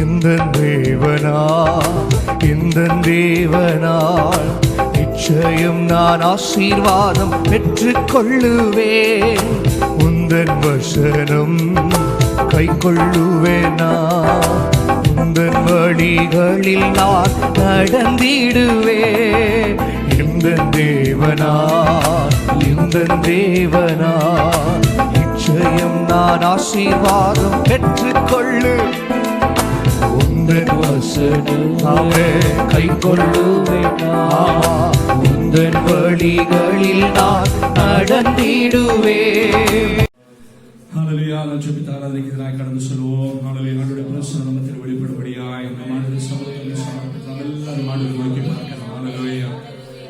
இந்த தேவனால் நிச்சயம் நான் ஆசீர்வாதம் பெற்றுக் கொள்ளுவேன். உந்தன் வசனம் கை கொள்ளுவேனா, உந்தன் வழிகளில் நான் நடந்திடுவேன். இந்த தேவனால் நிச்சயம் நான் ஆசீர்வாதம் பெற்றுக் கொள்ளு. உந்தன் வசனமே கை கொள்ளுவேனா, உந்தன் வழிகளில் நான் நடந்திடுவேன். ஹல்லேலூயா. ஜெபித்து ஆராதிக்கிறதாய் கடந்து செல்வோம். ஹல்லேலூயா. ஆண்டவருடைய பிரசன்னம் நம்மில் வெளிப்படும்படியாய் நம்ம ஆண்டவருடைய சமூகத்தில் நாம் எல்லாரும் ஆண்டவரை நோக்கி பார்க்கிறோம். ஹல்லேலூயா.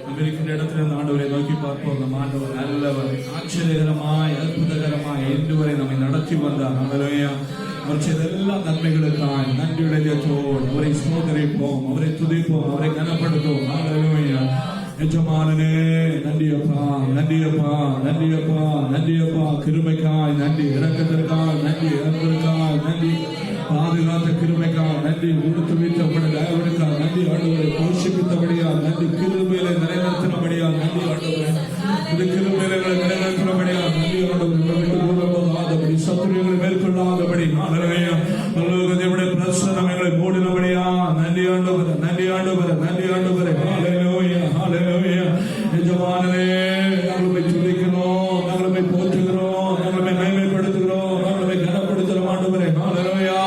நம்ம இருக்கின்ற இடத்துல இந்த ஆண்டவரை நோக்கி பார்ப்போம். நம்ம ஆண்டவர் நல்லவர், ஆச்சரியகரமாய் அற்புதகரமாய் இன்று வரை நம்மை நடத்தி வந்தார். ஹல்லேலூயா. அவர் செய்த எல்லா நன்மைகளுக்காய் நன்றியுடையதோடு அவரை ஸ்தோத்திரிப்போம், அவரை துதிப்போம், அவரை கனப்படுத்துவோம். ஹல்லேலூயா. எஜமானனே நன்றியப்பா, நன்றியப்பா, நன்றியப்பா, நன்றியப்பா. கிருபைக்காய் நன்றி, இரக்கத்திற்காய் நன்றி, அன்பிற்காய் நன்றி, பாதுகாத்த கிருபைக்காய் நன்றி, கொடுத்து வைத்தபடி தயவனுக்காய் நன்றி. ஆண்டவரை போஷிப்பித்தபடியா நன்றி, கிருபையில நிறைவேற்றினபடியா நன்றி. ஆண்டவரை இது கிருபையில நிறைவேற்றினபடியா நன்றி. ஆண்டவரை சத்துரியங்களை மேற்கொள்ளாதபடி தேவனுடைய பிரசன்னம் எங்களை மூடினபடியா நன்றி. ஆண்டவரை நன்றி, ஆண்டவரை நன்றி, ஆண்டவரை. எஜமானனே நாங்கள் துதிக்கிறோம், நாங்கள் போற்றுகிறோம், நாங்கள் மகிமைப்படுத்துகிறோம், நாங்கள் கனப்படுத்துகிறோம். ஆண்டவரே ஹல்லேலூயா,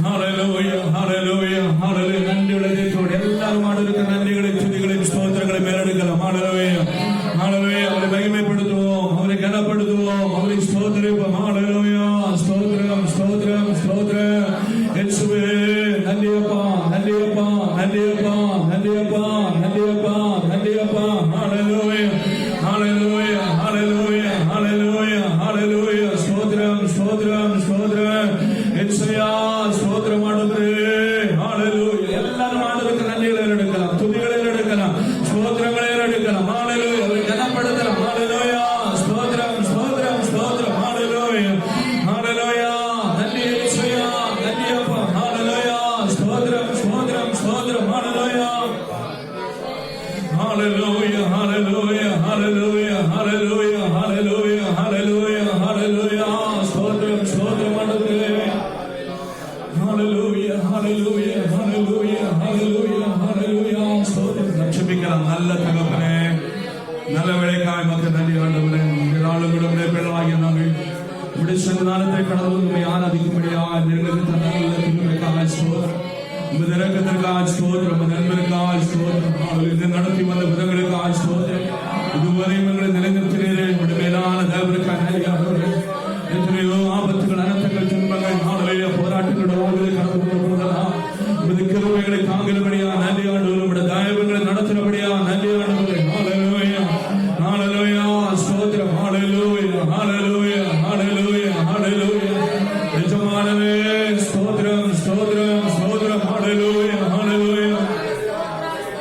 ஹல்லேலூயா, ஹல்லேலூயா, ஹல்லேலூயா. நன்றி உலகத்தோடு எல்லாரும் ஆண்டவருக்கு நன்றிகளை துதிகளை ஸ்தோத்திரங்களை மேலெடுக்கலாம். ஹல்லேலூயா, ஹல்லேலூயா. அவரை மகிமைப்படுத்துவோம், அவரை கனப்படுத்துவோம், அவரை ஸ்தோத்திரிப்போம். ஹல்லேலூயா. ஸ்தோத்திரம், ஸ்தோத்திரம், ஸ்தோத்திரம். இயேசுவே நன்றியப்பா, நன்றியப்பா, நன்றியப்பா, நன்றியப்பா, நன்றியப்பா, நன்றியப்பா. ஹல்லேலூயா, ஹல்லேலூயா, ஹல்லேலூயா, ஹல்லேலூயா, ஹல்லேலூயா. ஸ்தோத்திரம், ஸ்தோத்திரம், ஸ்தோத்திரம். இயேசுயா ஸ்தோத்திரம். ஆண்டவரே ஹல்லேலூயா. எல்லாரும் ஆண்டவருக்கு நன்றிகளை எடுக்கலாம், துதிகளை எடுக்கலாம், ஸ்தோத்திரங்களை எடுக்கலாம். ஹல்லேலூயா. அவரை கனப்படுத்தலாம். ஹல்லேலூயா. ஸ்தோத்திரம், ஸ்தோத்திரம், ஸ்தோத்திரம். ஹல்லேலூயா, ஹல்லேலூயா. நன்றி இயேசுயா, நன்றியப்பா. ஹல்லேலூயா. ஸ்தோத்திரம், ஸ்தோத்திரம், ஸ்தோத்திரம். ஹல்லேலூயா, hallelujah, hallelujah, hallelujah, hallelujah, hallelujah, hallelujah, hallelujah. ஸ்தோத்திரம், ஸ்தோத்திரம் ஆண்டவரே. hallelujah, hallelujah, hallelujah, hallelujah, hallelujah. ஸ்தோத்திரம். ரட்சிக்கலாம் நல்ல தகப்பனே, நல்ல வேளைக்காய் மக்கள் நன்றி. ஆண்டவரே நாளும் விடுமுறை பிள்ளைகளாகிய நாங்கள் இப்படி சன்னிதானத்தை கடந்து உண்மை ஆராதிக்கும்படியாக நெருங்கி தந்த நல்ல திருமைக்காக ஸ்தோத்திரம். உமது இரக்கத்திற்காக ஸ்தோத்திரம், உமது அன்பிற்காக ஸ்தோத்திரம். இது நடத்தி வந்த விதங்களுக்காக ஸ்தோத்திரம். இதுவரையும் எங்களை நிலைநிறுத்தினீரே, உங்களுடைய மேலான தயவிற்காக நன்றி. எத்தனையோ ஆபத்துகள், அனர்த்தங்கள், துன்பங்கள், ஹல்லேலூயா, போராட்டங்களோட வாழ்வில் கடந்து கொண்டிருக்கிறோம். உமது கிருபைகளை தாங்கினபடியா நன்றி. ஆண்டவரே உம்முடைய தயவுகளை நடத்தினபடியா நன்றி. ஆண்டவரே ஹல்லேலூயா, ஹல்லேலூயா. ஸ்தோத்திரம். ஹல்லேலூயா, ஹல்லேலூயா, ஹல்லேலூயா, ஹல்லேலூயா. எஜமானனே ஸ்தோத்திரம், ஸ்தோத்திரம், ஸ்தோத்திரம். ஹல்லேலூயா, ஹல்லேலூயா.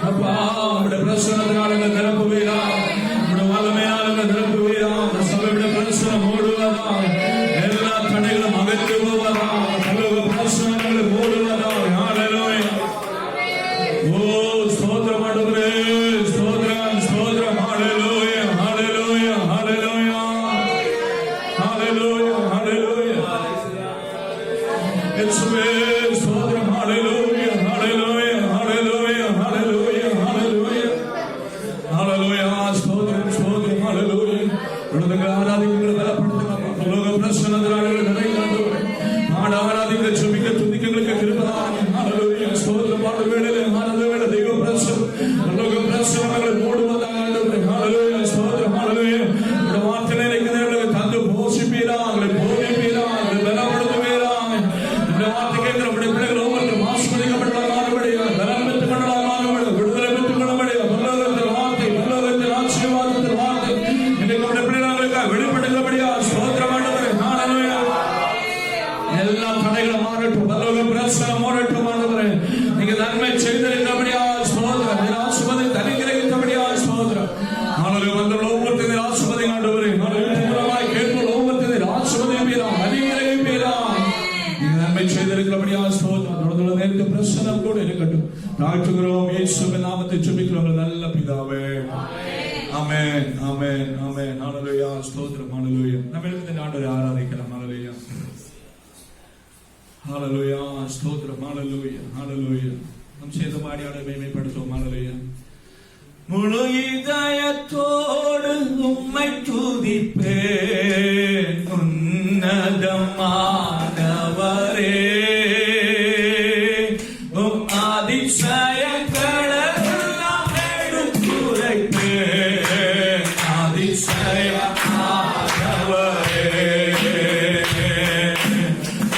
அப்பா உம்முடைய பிரசன்னத்தினால நிரப்புவீரா, உம்முடைய வல்லமையினால நிரப்புவீரா. சபையுடைய பிரசன்னம் மூடுவதா, எல்லா தடைகளும் அகற்றி போவதா, சபையுடைய பிரசன்னங்களை மூடுவதா. ஹல்லேலூயா. ஓ ஸ்தோத்திரம் ஆண்டவரே, ஸ்தோத்திரம், ஸ்தோத்திரம். ஹல்லேலூயா, ஹல்லேலூயா, ஹல்லேலூயா, ஹல்லேலூயா, ஹல்லேலூயா. இயேசுவே ஸ்தோத்திரம். ஹல்லேலூயா, ஹல்லேலூயா, ஹல்லேலூயா, ஹல்லேலூயா, ஹல்லேலூயா, ஹல்லேலூயா. ஸ்தோத்திரம், ஸ்தோத்திரம். ஹல்லேலூயா. உலகங்களை ஆராதிக்கிற பலப்படுத்துங்க. உலக பிரசன்னத்தினால நிறைவாண்டவரே ஆட ஆராதிக்கிற சுமிக்க துதிக்கங்களுக்கு கிருபைதானே. ஹல்லேலூயா. ஸ்தோத்திரம். ஆட வேளையிலே ஆனந்த வேளை தெய்வ பிரசன்னம், உலக பிரசன்னங்களை மூடுவதாக ஆண்டவரே. ஹல்லேலூயா. ஸ்தோத்திரம். ஹல்லேலூயா. இந்த வார்த்தையை நினைக்கிறவர்களுக்கு தந்து போஷிப்பீரா, அவங்களை போதிப்பீரா, அவங்களை பலப்படுத்துவீரா. இந்த வார்த்தை கேட்கிற நம்முடைய பிள்ளைகள் ஒவ்வொருத்தரும் ஆசீர்வதிக்கப்பட்டவர்களாக பலம் பெற்றுக் கொண்டவர்களாக விடுதலை பெற்றுக் கொள்ளபடியா பரலோகத்தின் வார்த்தை, பரலோகத்தின் ஆசீர்வாதத்தின் வார்த்தை இன்றைக்கு நம்முடைய பிள்ளைகளுக்காக வெளிப்படுகிறபடியா ஸ்தோத்திரம் ஆண்டவரே. ஹல்லேலூயா. எல்லா தடைகளும் மாறட்டும், பரலோக பிரசன்னம் மாறட்டும் ஆண்டவரே. நீங்க நன்மை செய்திருக்கிறபடியா ஸ்தோத்திரம். நீர் ஆசீர்வாதத்தை அனுகிரகித்தபடியா ஸ்தோத்திரம். ஹல்லேலூயா. வந்த ஒவ்வொருத்தரையும் ஆசீர்வதி ஆண்டவரே. ஹல்லேலூயா. கேட்போம் ஒவ்வொருத்தரையும் ஆசீர்வதிப்பீரா, அனுகிரகிப்பீரா. நீங்க நன்மை செய்திருக்கிற இருக்கிறபடியா ஸ்தோத்திரம். தொடர்ந்து நேருக்கு பிரசன்னம் கூட இருக்கட்டும். தாழ்த்துகிறோம் இயேசுவின் நாமத்தை ஜெபிக்கிறோம் நல்ல பிதாவே. ஆமென் ஆமென் ஆமென். ஹalleluya ஸ்தோத்திரம். ஹalleluya. நம்ம இந்த ஆண்டவரை ஆராதிக்கலாம். ஹalleluya ஹalleluya ஸ்தோத்திரம். ஹalleluya ஹalleluya. நம் செய்த மாடியாட மேன்மைப்படுத்துவோம். ஹalleluya. முழு இதயத்தோடு உம்மை துதிப்பேன் உன்னதமானவரே. உம் அதிசயங்களெல்லாம் எடுத்துரைப்பேன் அதிசயமானவரே.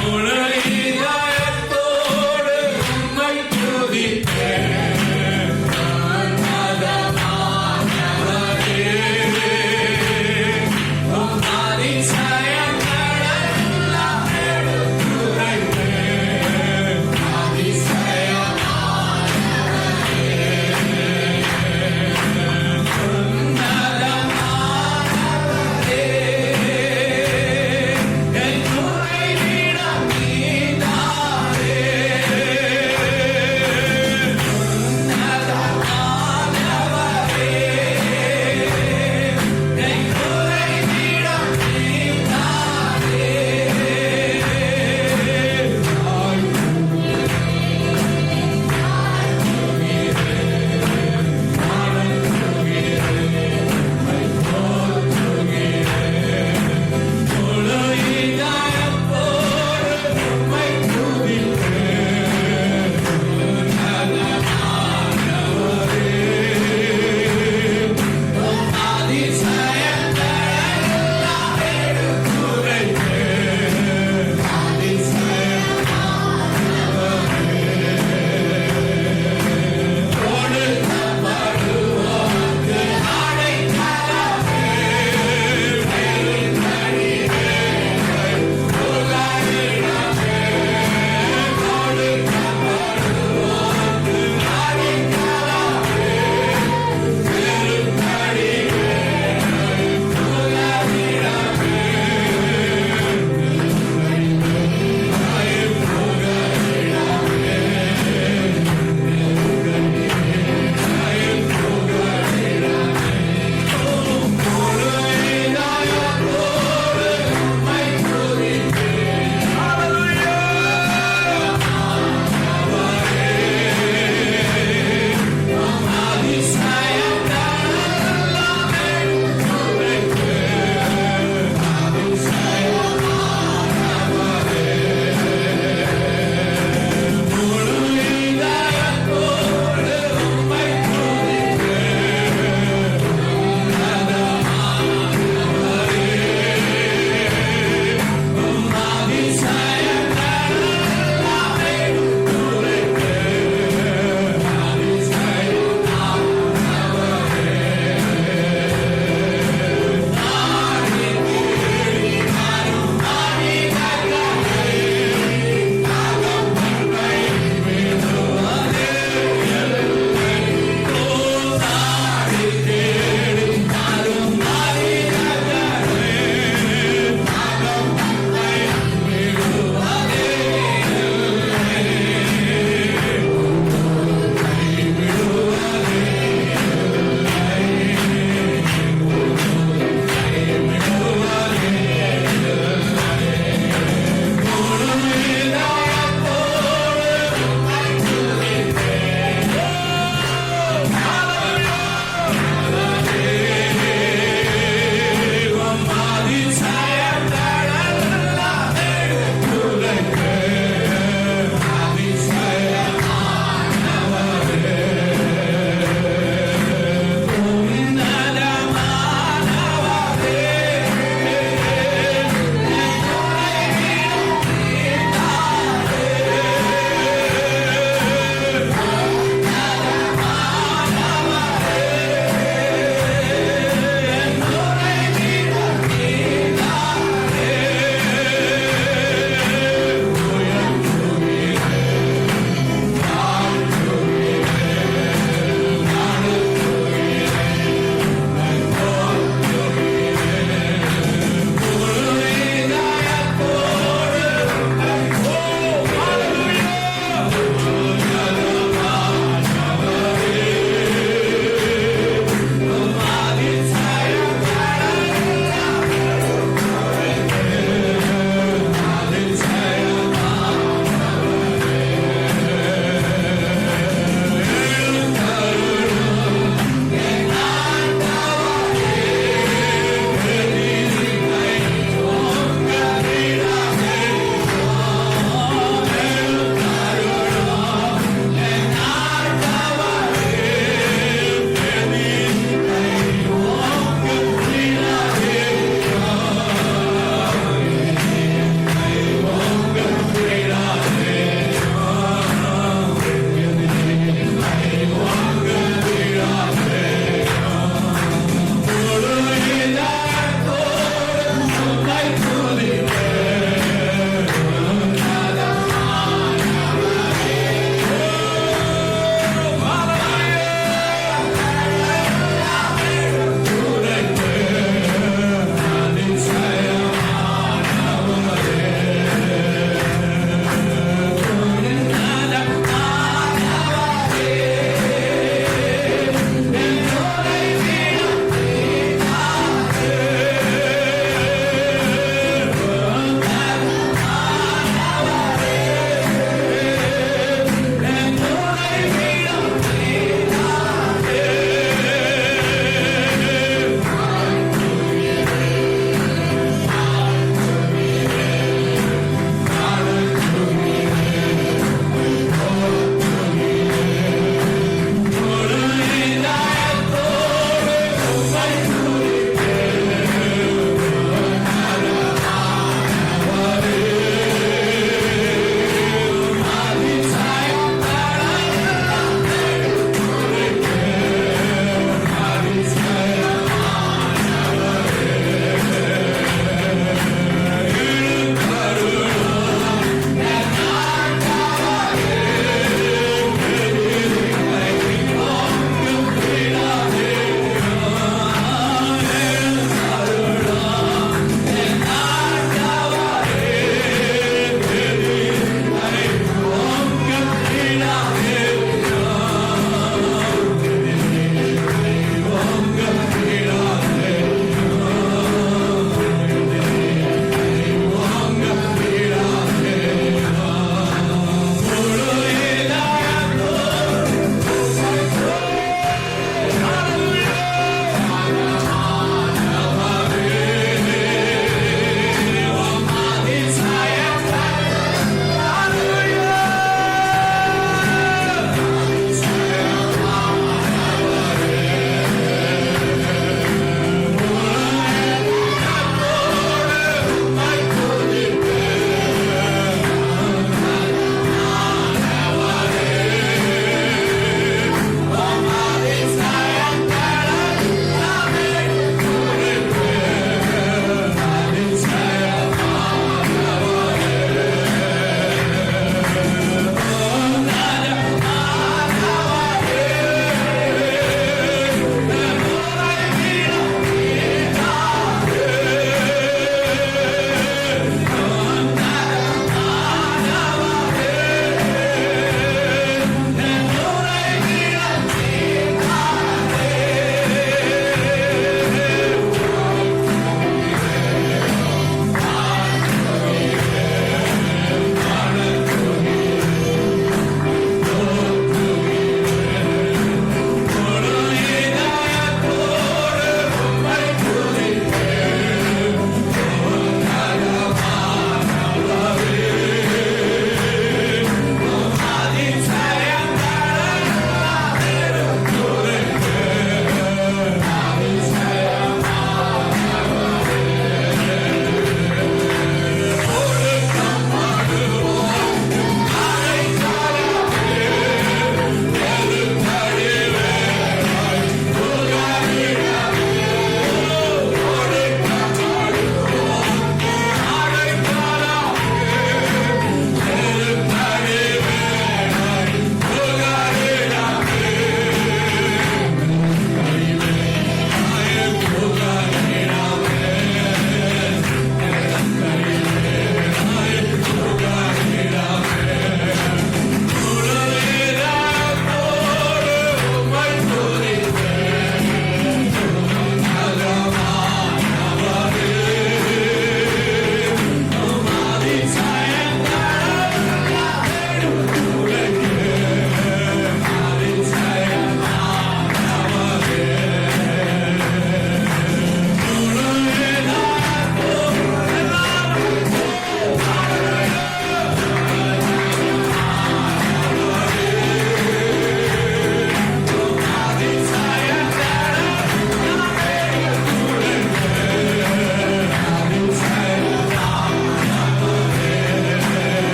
முழு இதயத்தோடு உம்மை துதிப்பேன் உன்னதமானவரே. உம் அதிசயங்களெல்லாம்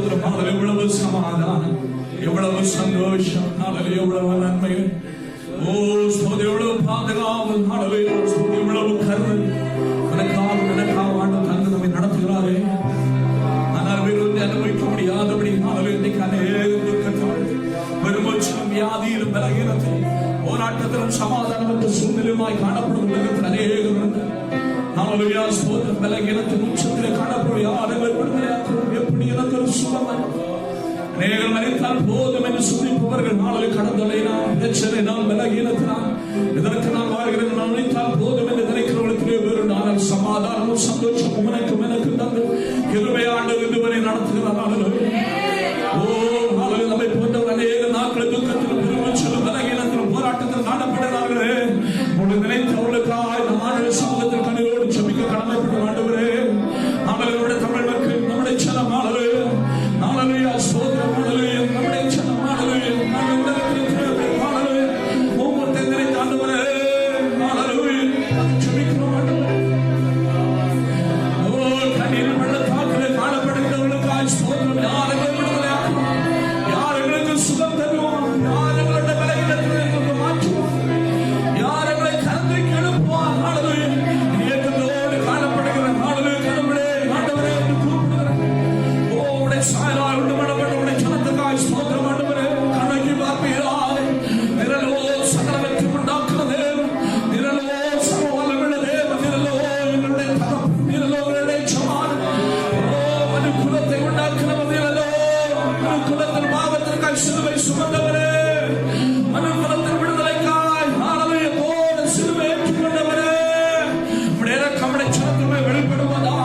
ஸ்தோத்திரம். எவ்வளவு சமாதானம், எவ்வளவு சந்தோஷம், எவ்வளவு நன்மை. ஓ ஸ்தோத்திரம், எவ்வளவு பாதுகாவல், எவ்வளவு கருணை. எனக்காக ஆண்டு தந்து நம்மை நடத்துகிறாரே. ஆனால் விருந்தி அனுபவிக்க முடியாதபடி இன்னைக்கு அநேக துக்கத்தோடு பெருமூச்சிலும் வியாதியிலும் பலகீனத்திலும் போராட்டத்திலும் சமாதானமற்ற சூழ்நிலையுமாய் காணப்படும் உலகத்தில் அநேகம் உண்டு. ஸ்தோத்திரம், பலகீனத்தின் உச்சத்திலே காணப்படும் யாரும் எப்படி எனக்கு ஒரு சுகமன் அநேகம் மறைத்தால் போதும் என்று சிந்திப்பவர்கள் நாளை கடந்தலையினால் பிரச்சனையினால் பலகீனத்தினால் இதற்கு நான் வாழ்கிறேன் நான் நினைத்தால் போதும் என்று நினைக்கிறவர்களுக்கு வேறு நாள் சமாதானமும் சந்தோஷமும் எனக்கு தந்து கிருபையாண்டு இதுவரை நடத்துகிறார். ஓ நம்மை போன்றவர் அநேக நாட்கள் துக்கத்திலும் பெருமூச்சிலும் பலகீனத்திலும் போராட்டத்தில் காணப்படுகிறார்களே. நினைத்தவர்களுக்காக நம்ம சமூகத்தில் கண்ணீரோடு செபிக்க கடமைப்பட்ட ஆண்டவரே. அவர்களுடைய தமிழ் மக்கள் நம்முடைய சனமானது நாளையா சோதரம் நம்முடைய சனமானது ஒவ்வொருத்தரை நினைத்த ஆண்டவரே செபிக்கிறோம் ஆண்டவரே. ஓ கண்ணீர் வெள்ளத்தாக்கிலே காணப்படுகிறவர்களுக்காக சோதரம் யாரை விடுதலையாக்குவோம், யார் எங்களுக்கு சுகம் தருவோம், யார் எங்களுடைய விலையிடத்தில் மாற்றுவோம், யார் எங்களை கருந்தைக்கு எழுப்புவார். இயக்கத்தோடு காணப்படுகிற கடவுளே ஆண்டவரே என்று கூப்பிடுகிறேன். ஓ உடைய சாயலால் உண்டு மனப்பட்ட உடைய ஜனத்துக்காய் ஸ்தோத்திரம் ஆண்டவரே. கண்ணகி பார்ப்பீராய் நிரலோ சகலவற்றை உண்டாக்குன தேவன், நிரலோ சர்வவல்லமையுள்ள தேவன், நிரலோ எங்களுடைய தகப்பன், நிரலோ எங்களுடைய ஜமான். ஓ மனுக்குலத்தை உண்டாக்குனவர், நிரலோ மனுக்குலத்தின் பாவத்திற்காய் சிலுவை சுமந்தவரே, மனுக்குலத்தின் விடுதலைக்காய் ஆளவைய போல சிலுவை ஏற்றுக்கொண்டவரே. உடைய இரக்கமுடைய சனத்துமே வெளிப்படுவதா.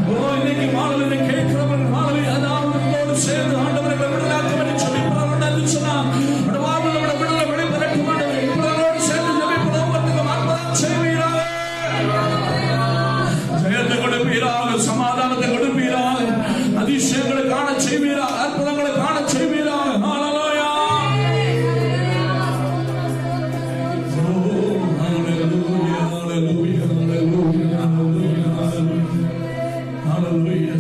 ஓ இன்னைக்கு மாணவர்களை கேட்கிறவர்கள் மாணவி அதாவது சேர்ந்து ஆண்டவரை விடுதலாக்க வேண்டி சொல்லிப்பவர்கள் என்று சொன்னார். விடுதலை வெளிப்படட்டும் ஆண்டவரை இவர்களோடு சேர்ந்து ஜெபிப்பதற்கு மார்பதான் செய்வீராக, ஜெயத்தை கொடுப்பீராக, சமாதானத்தை கொடுப்பீராக, அதிசயங்களை காண செய்வீராக, அற்புதங்களை காண செய்வீராக. ஹல்லேலூயா. ஓ ஹல்லேலூயா, ஹல்லேலூயா, ஹல்லேலூயா, ஹல்லேலூயா.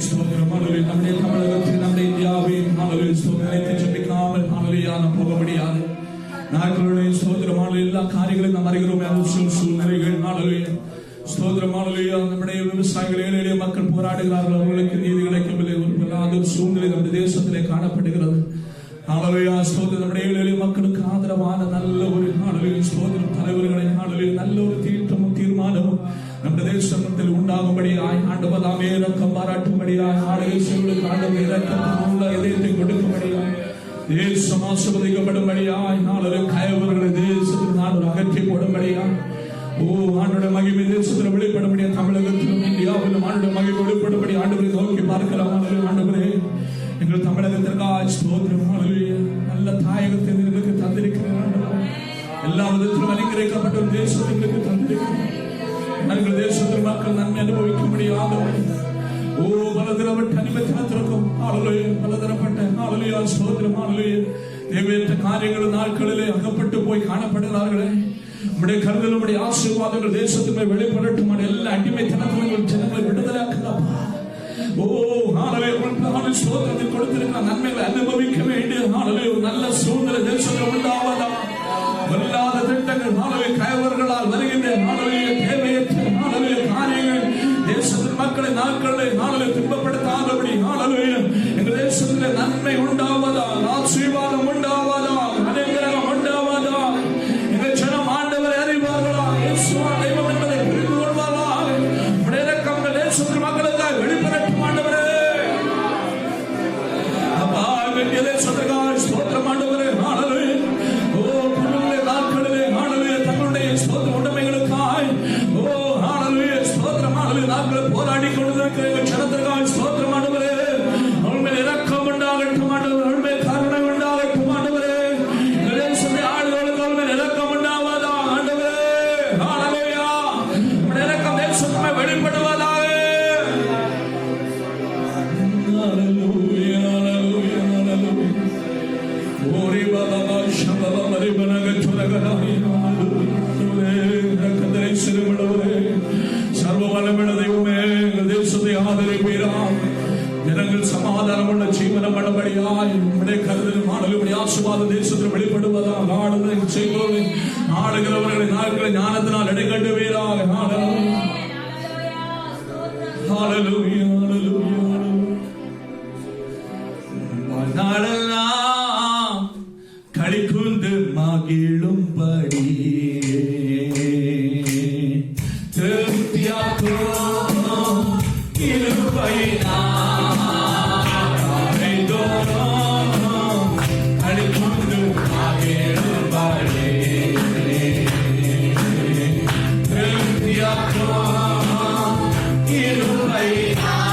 ஸ்தோத்திரம் ஆண்டவரே. நம்முடைய தமிழகத்தில் நம்முடைய இந்தியாவில் ஸ்தோத்திரத்தை ஜெபிக்காமல் நாம் போக முடியாது. நாங்களுடைய ஸ்தோத்திரமான எல்லா காரியங்களையும் நாம் அறிகிறோம். சூழ்நிலைகள் ஸ்தோத்திரமானலையா நம்முடைய விவசாயிகள் ஏழை எளிய மக்கள் போராடுகிறார்கள், அவர்களுக்கு நீதி கிடைக்கவில்லை. ஒரு சூழ்நிலை நம்முடைய தேசத்திலே காணப்படுகிறது. ஆளவையா ஸ்தோத்திரம், நம்முடைய ஏழை எளிய மக்களுக்கு ஆதரவான நல்ல ஒரு ஆளவையில் ஸ்தோத்திரம் தலைவர்களை ஆளவையில் நல்ல ஒரு தீர்த்தமும் தீர்மானமும் நம்முடைய தேசத்தில் உண்டாகும்படியாய் ஆண்டவதாமே இரக்கம் பாராட்டும்படியாய் ஆளுகைகளுக்கு ஆண்டவர் இரக்கத்தின் இதயத்தை கொடுக்கும்படியாய் தேசம் ஆசீர்வதிக்கப்படும்படியாய் நாளை கயவர்களை தேசத்தில் நாடு அகற்றி போடும்படியாய் ஓ ஆண்டோட மகிமை தேசத்தில் வெளிப்படும்படியா தமிழகத்திலும் இந்தியாவிலும் ஆண்டோட மகிமை வெளிப்படும்படி ஆண்டவரை நோக்கி பார்க்கலாம். ஆண்டவரே எங்கள் தமிழகத்திற்காக ஸ்தோத்திரம். நல்ல தாயகத்தை எங்களுக்கு தந்திருக்கிறேன். எல்லா விதத்திலும் அலங்கரிக்கப்பட்ட ஒரு தேசத்தை எங்களுக்கு தந்திருக்கிறேன். எங்கள் தேசத்தில் மக்கள் நன்மை அனுபவிக்க முடியாத ஓ பலதரப்பட்ட அனிமத்தினத்திற்கும் பலதரப்பட்ட ஸ்தோத்திரம் தேவையற்ற காரியங்கள் நாட்களிலே அகப்பட்டு போய் காணப்படுகிறார்களே. உடைய கருதல் உடைய ஆசீர்வாதங்கள் தேசத்துக்கு வெளிப்படட்டும். எல்லா அடிமைத்தனத்திலும் ஜனங்களை விடுதலையாக்குதப்பா. ஓ ஆளவே ஸ்தோத்திரத்தில் கொடுத்திருக்கிற நன்மைகளை அனுபவிக்க வேண்டிய ஆளவே ஒரு நல்ல சூழ்நிலை தேசத்தில் உண்டாவதா. வல்லாத திட்டங்கள் ஆளவே கயவர்களால் வருகின்ற ஆளவே தேவையற்ற ஆளவே காரியங்கள் தேசத்தின் மக்களை நாட்களை ஆளவே துன்பப்படுத்தாதபடி ஆளவே எங்கள் தேசத்தில் நன்மை உண்டாவதா, ஆசீர்வாதம் உண்டாவதா, அனுகிரகம் உண்டாவதா. எங்கள் ஜனம் ஆண்டவரை அறிவார்களா, தெய்வம் என்பதை புரிந்து கொள்வார்களா. இரக்கம் தேசத்தின் மக்களுக்காக வெளிப்படட்டும் ஆண்டவரே. அப்பா வேண்டிய தேசத்துக்காக ஸ்தோத்திரம் ஆண்டவரே. ஆளவே ஓ புண்ணிய நாட்களிலே ஆளவே தங்களுடைய ஸ்தோத்திர உடைமைகளுக்காய் ஓ ஆளவே ஸ்தோத்திரம் ஆளவே நாட்கள் போராடி கொண்டிருக்கிற எங்கள் ஜனத்திற்காக ஸ்தோத்திரம் ஆண்டவரே. அவர்கள் இரக்கம் உண்டாகட்டும் ஆண்டவரே, அவர்கள் கருணை உண்டாகட்டும் ஆண்டவரே. எங்கள் தேசத்தை ஆளுகளுக்கு அவர்கள் இரக்கம் உண்டாவதா ஆண்டவரே. ஹல்லேலூயா. உம்முடைய இரக்கம் தேசத்துமே வெளிப்படுவதாக. ஹல்லேலூயா, ஹல்லேலூயா, ஹல்லேலூயா. ஓ பண்ணும்படியாய் உம்முடைய கருதலும் ஆளுடைய ஆசீர்வாத தேசத்தில் வெளிப்படுவதாக ஆளுநரை செய்வோம். ஆளுகிறவர்களை நாட்களை ஞானத்தினால் இடைக்கட்டுவீராக. ஹalleluya ஹalleluya. நாளெல்லாம் களிக்குந்து மகிழும்படி திருப்தியாக்கும் கிருபையினாலே தோறும் களிக்குந்து மகிழும்படி திருப்தியாக்கும் கிருபையினாலே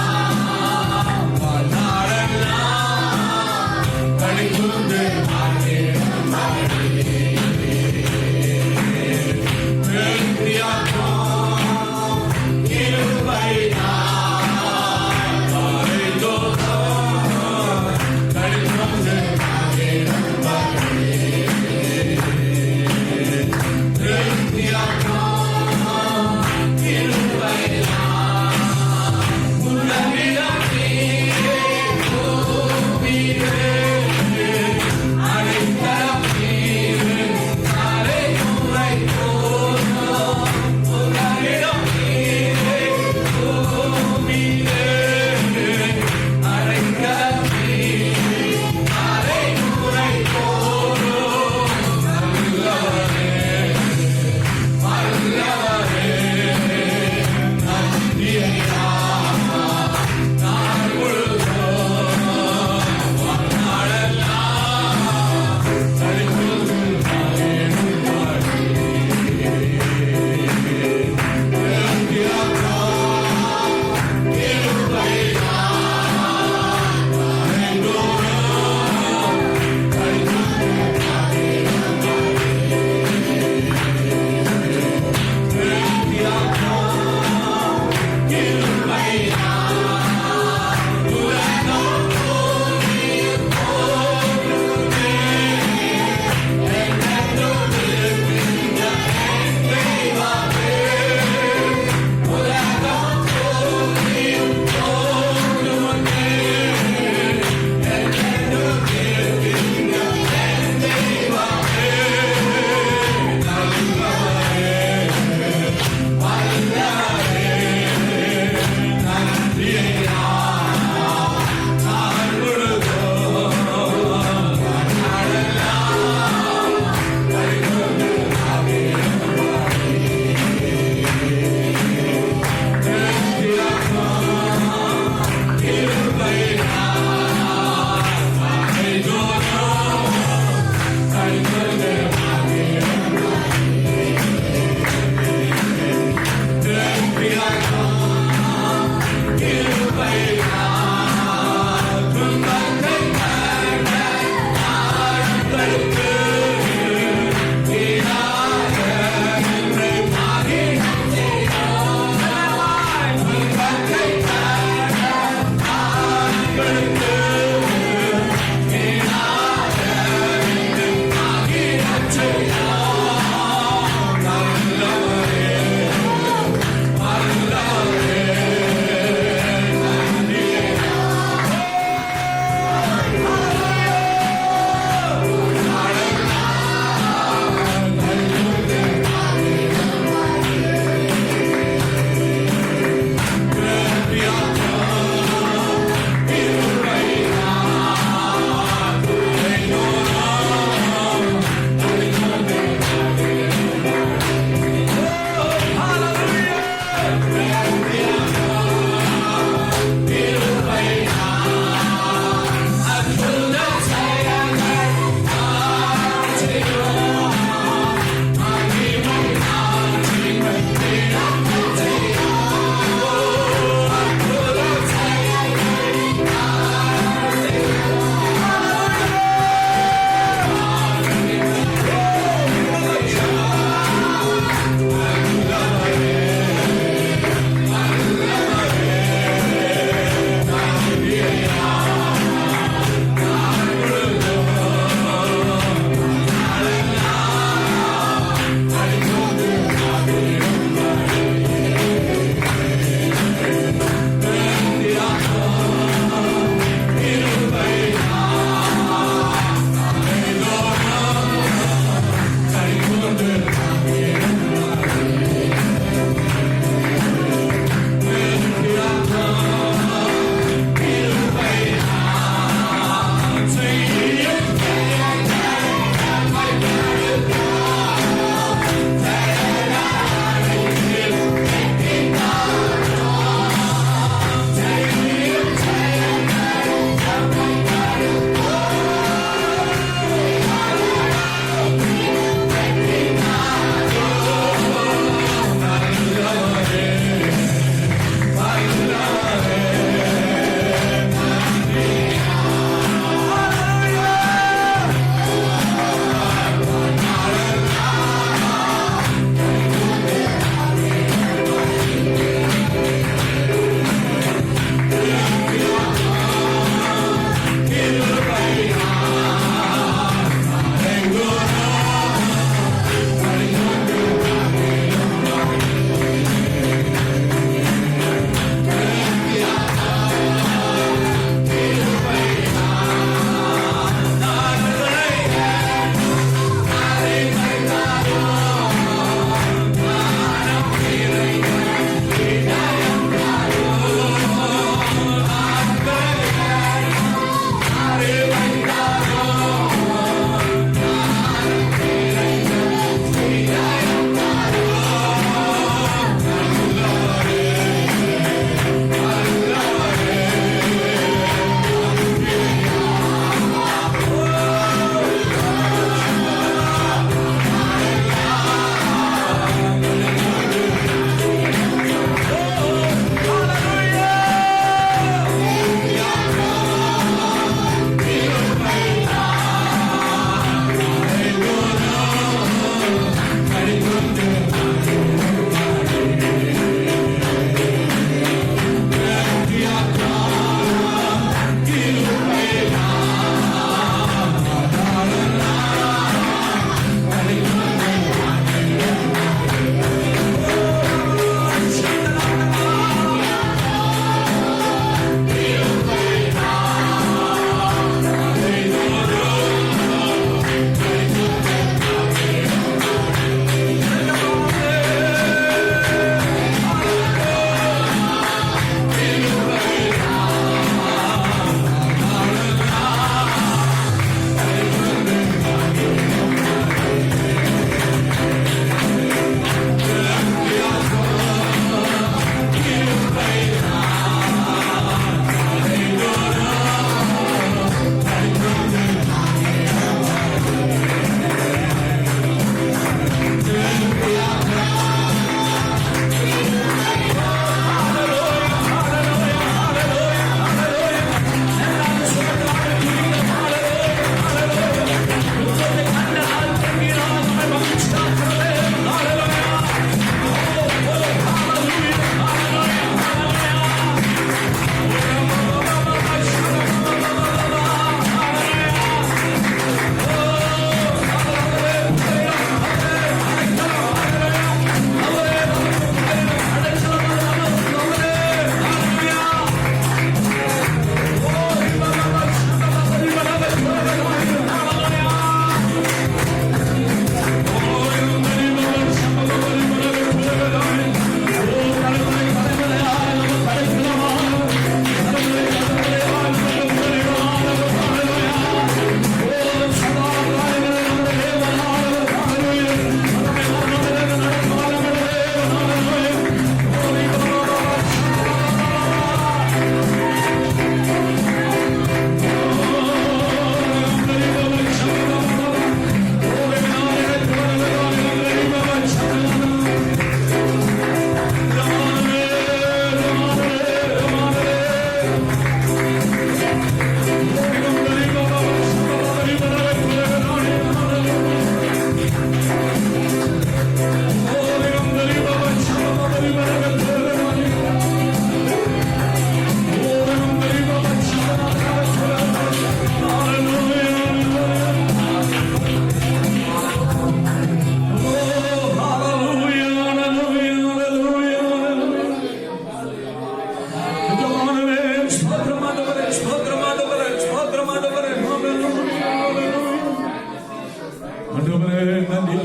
ஆண்டவரே நன்றி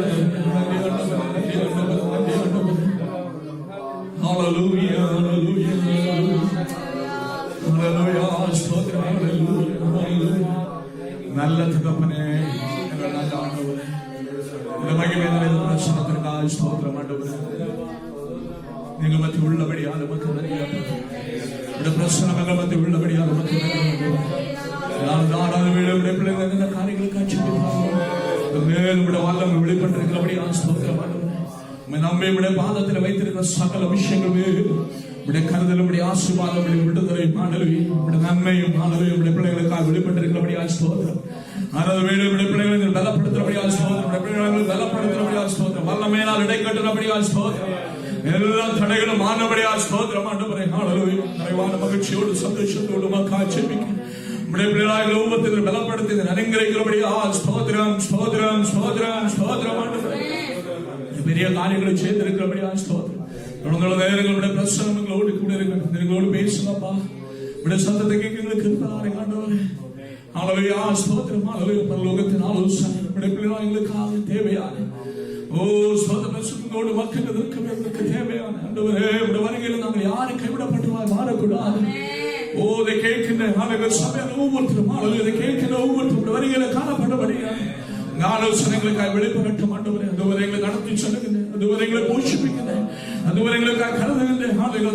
ஹalleluya ஹalleluya ஹalleluya ஸ்தோத்திரம் ஹalleluya நல்ல தகப்பனே எங்கள் நல்ல ஆண்டவரே இந்த மகிமை நிறைந்த பிரசன்னத்திற்காக ஸ்தோத்திரம் ஆண்டவரே நீங்கள் மத்தி உள்ளபடியால் உமக்கு நன்றி இந்த பிரசன்னம் எங்கள் மத்தி உள்ளபடியால் உமக்கு நன்றி நான் நாடாத வீடு பிள்ளைகள் இந்த காரியங்களுக்கு ஆட்சி மேல் விட வல்லம் வெளிப்பட்டிருக்கிறபடியால் ஸ்தோத்திரம் ஆண்டவரே நம்மை விட பாதத்தில் வைத்திருக்கிற சகல விஷயங்களுமே உடைய கருதலும் உடைய ஆசீர்வாதம் உடைய விடுதலை ஆண்டவரே உடைய நன்மையும் ஆண்டவரே உடைய பிள்ளைகளுக்காக வெளிப்பட்டிருக்கிறபடியால் ஸ்தோத்திரம் ஆண்டவரே வீடு உடைய பிள்ளைகளை பலப்படுத்துகிறபடியால் ஸ்தோத்திரம் உடைய பிள்ளைகளை பலப்படுத்துகிறபடியால் ஸ்தோத்திரம் வல்லமையினால் இடைக்கட்டுகிறபடியால் ஸ்தோத்திரம் எல்லா தடைகளும் மாறுபடியால் ஸ்தோத்திரம் ஆண்டவரே ஹalleluya நிறைவான மகிழ்ச்சியோடு சந்தோஷத்தோடு மக்கள் ஜெபிக்க உடைய பிள்ளைகளை உபத்திர பலப்படுத்தி அலங்கரிக்கிறபடியால் ஸ்தோத்திரம் ஸ்தோத்திரம் ஸ்தோத்திரம் ஸ்தோத்திரம் ஆண்டவரே பெரிய காரியங்களை செய்திருக்கிறபடியா ஸ்தோத்திரம் தொடர்ந்துள்ள நேரங்களுடைய பிரசன்னங்களோடு கூட இருக்கிற எங்களோடு பேசுங்கப்பா உடைய சத்தத்தை கேட்க எங்களுக்கு இருப்பதாரே ஆண்டவரே ஹalleluya ஸ்தோத்திரம் ஹalleluya பரலோகத்தின் ஆலோசனை உடைய பிள்ளைகள் எங்களுக்காக தேவையான ஸ்தோத்திர பிரசன்னங்களோடு மக்களுக்கு எங்களுக்கு தேவையான ஆண்டவரே உடைய வருகையில் நாங்கள் யாரும் கைவிடப்பட்டுவாய் மாறக்கூடாது இதை கேட்கின்ற சபையான ஒவ்வொருத்தரும் ஹalleluya கேட்கின்ற ஒவ்வொருத்தரும் வருகையில காணப்படபடியா ஆலோசனைகளுக்காக வெளிப்படட்டும் ஆண்டவரே அதுவரை எங்களை நடத்தி சொல்லுகின்ற அதுவரை எங்களை போஷிப்பிக்கின்ற அதுவரை எங்களுக்காக கருதுகின்ற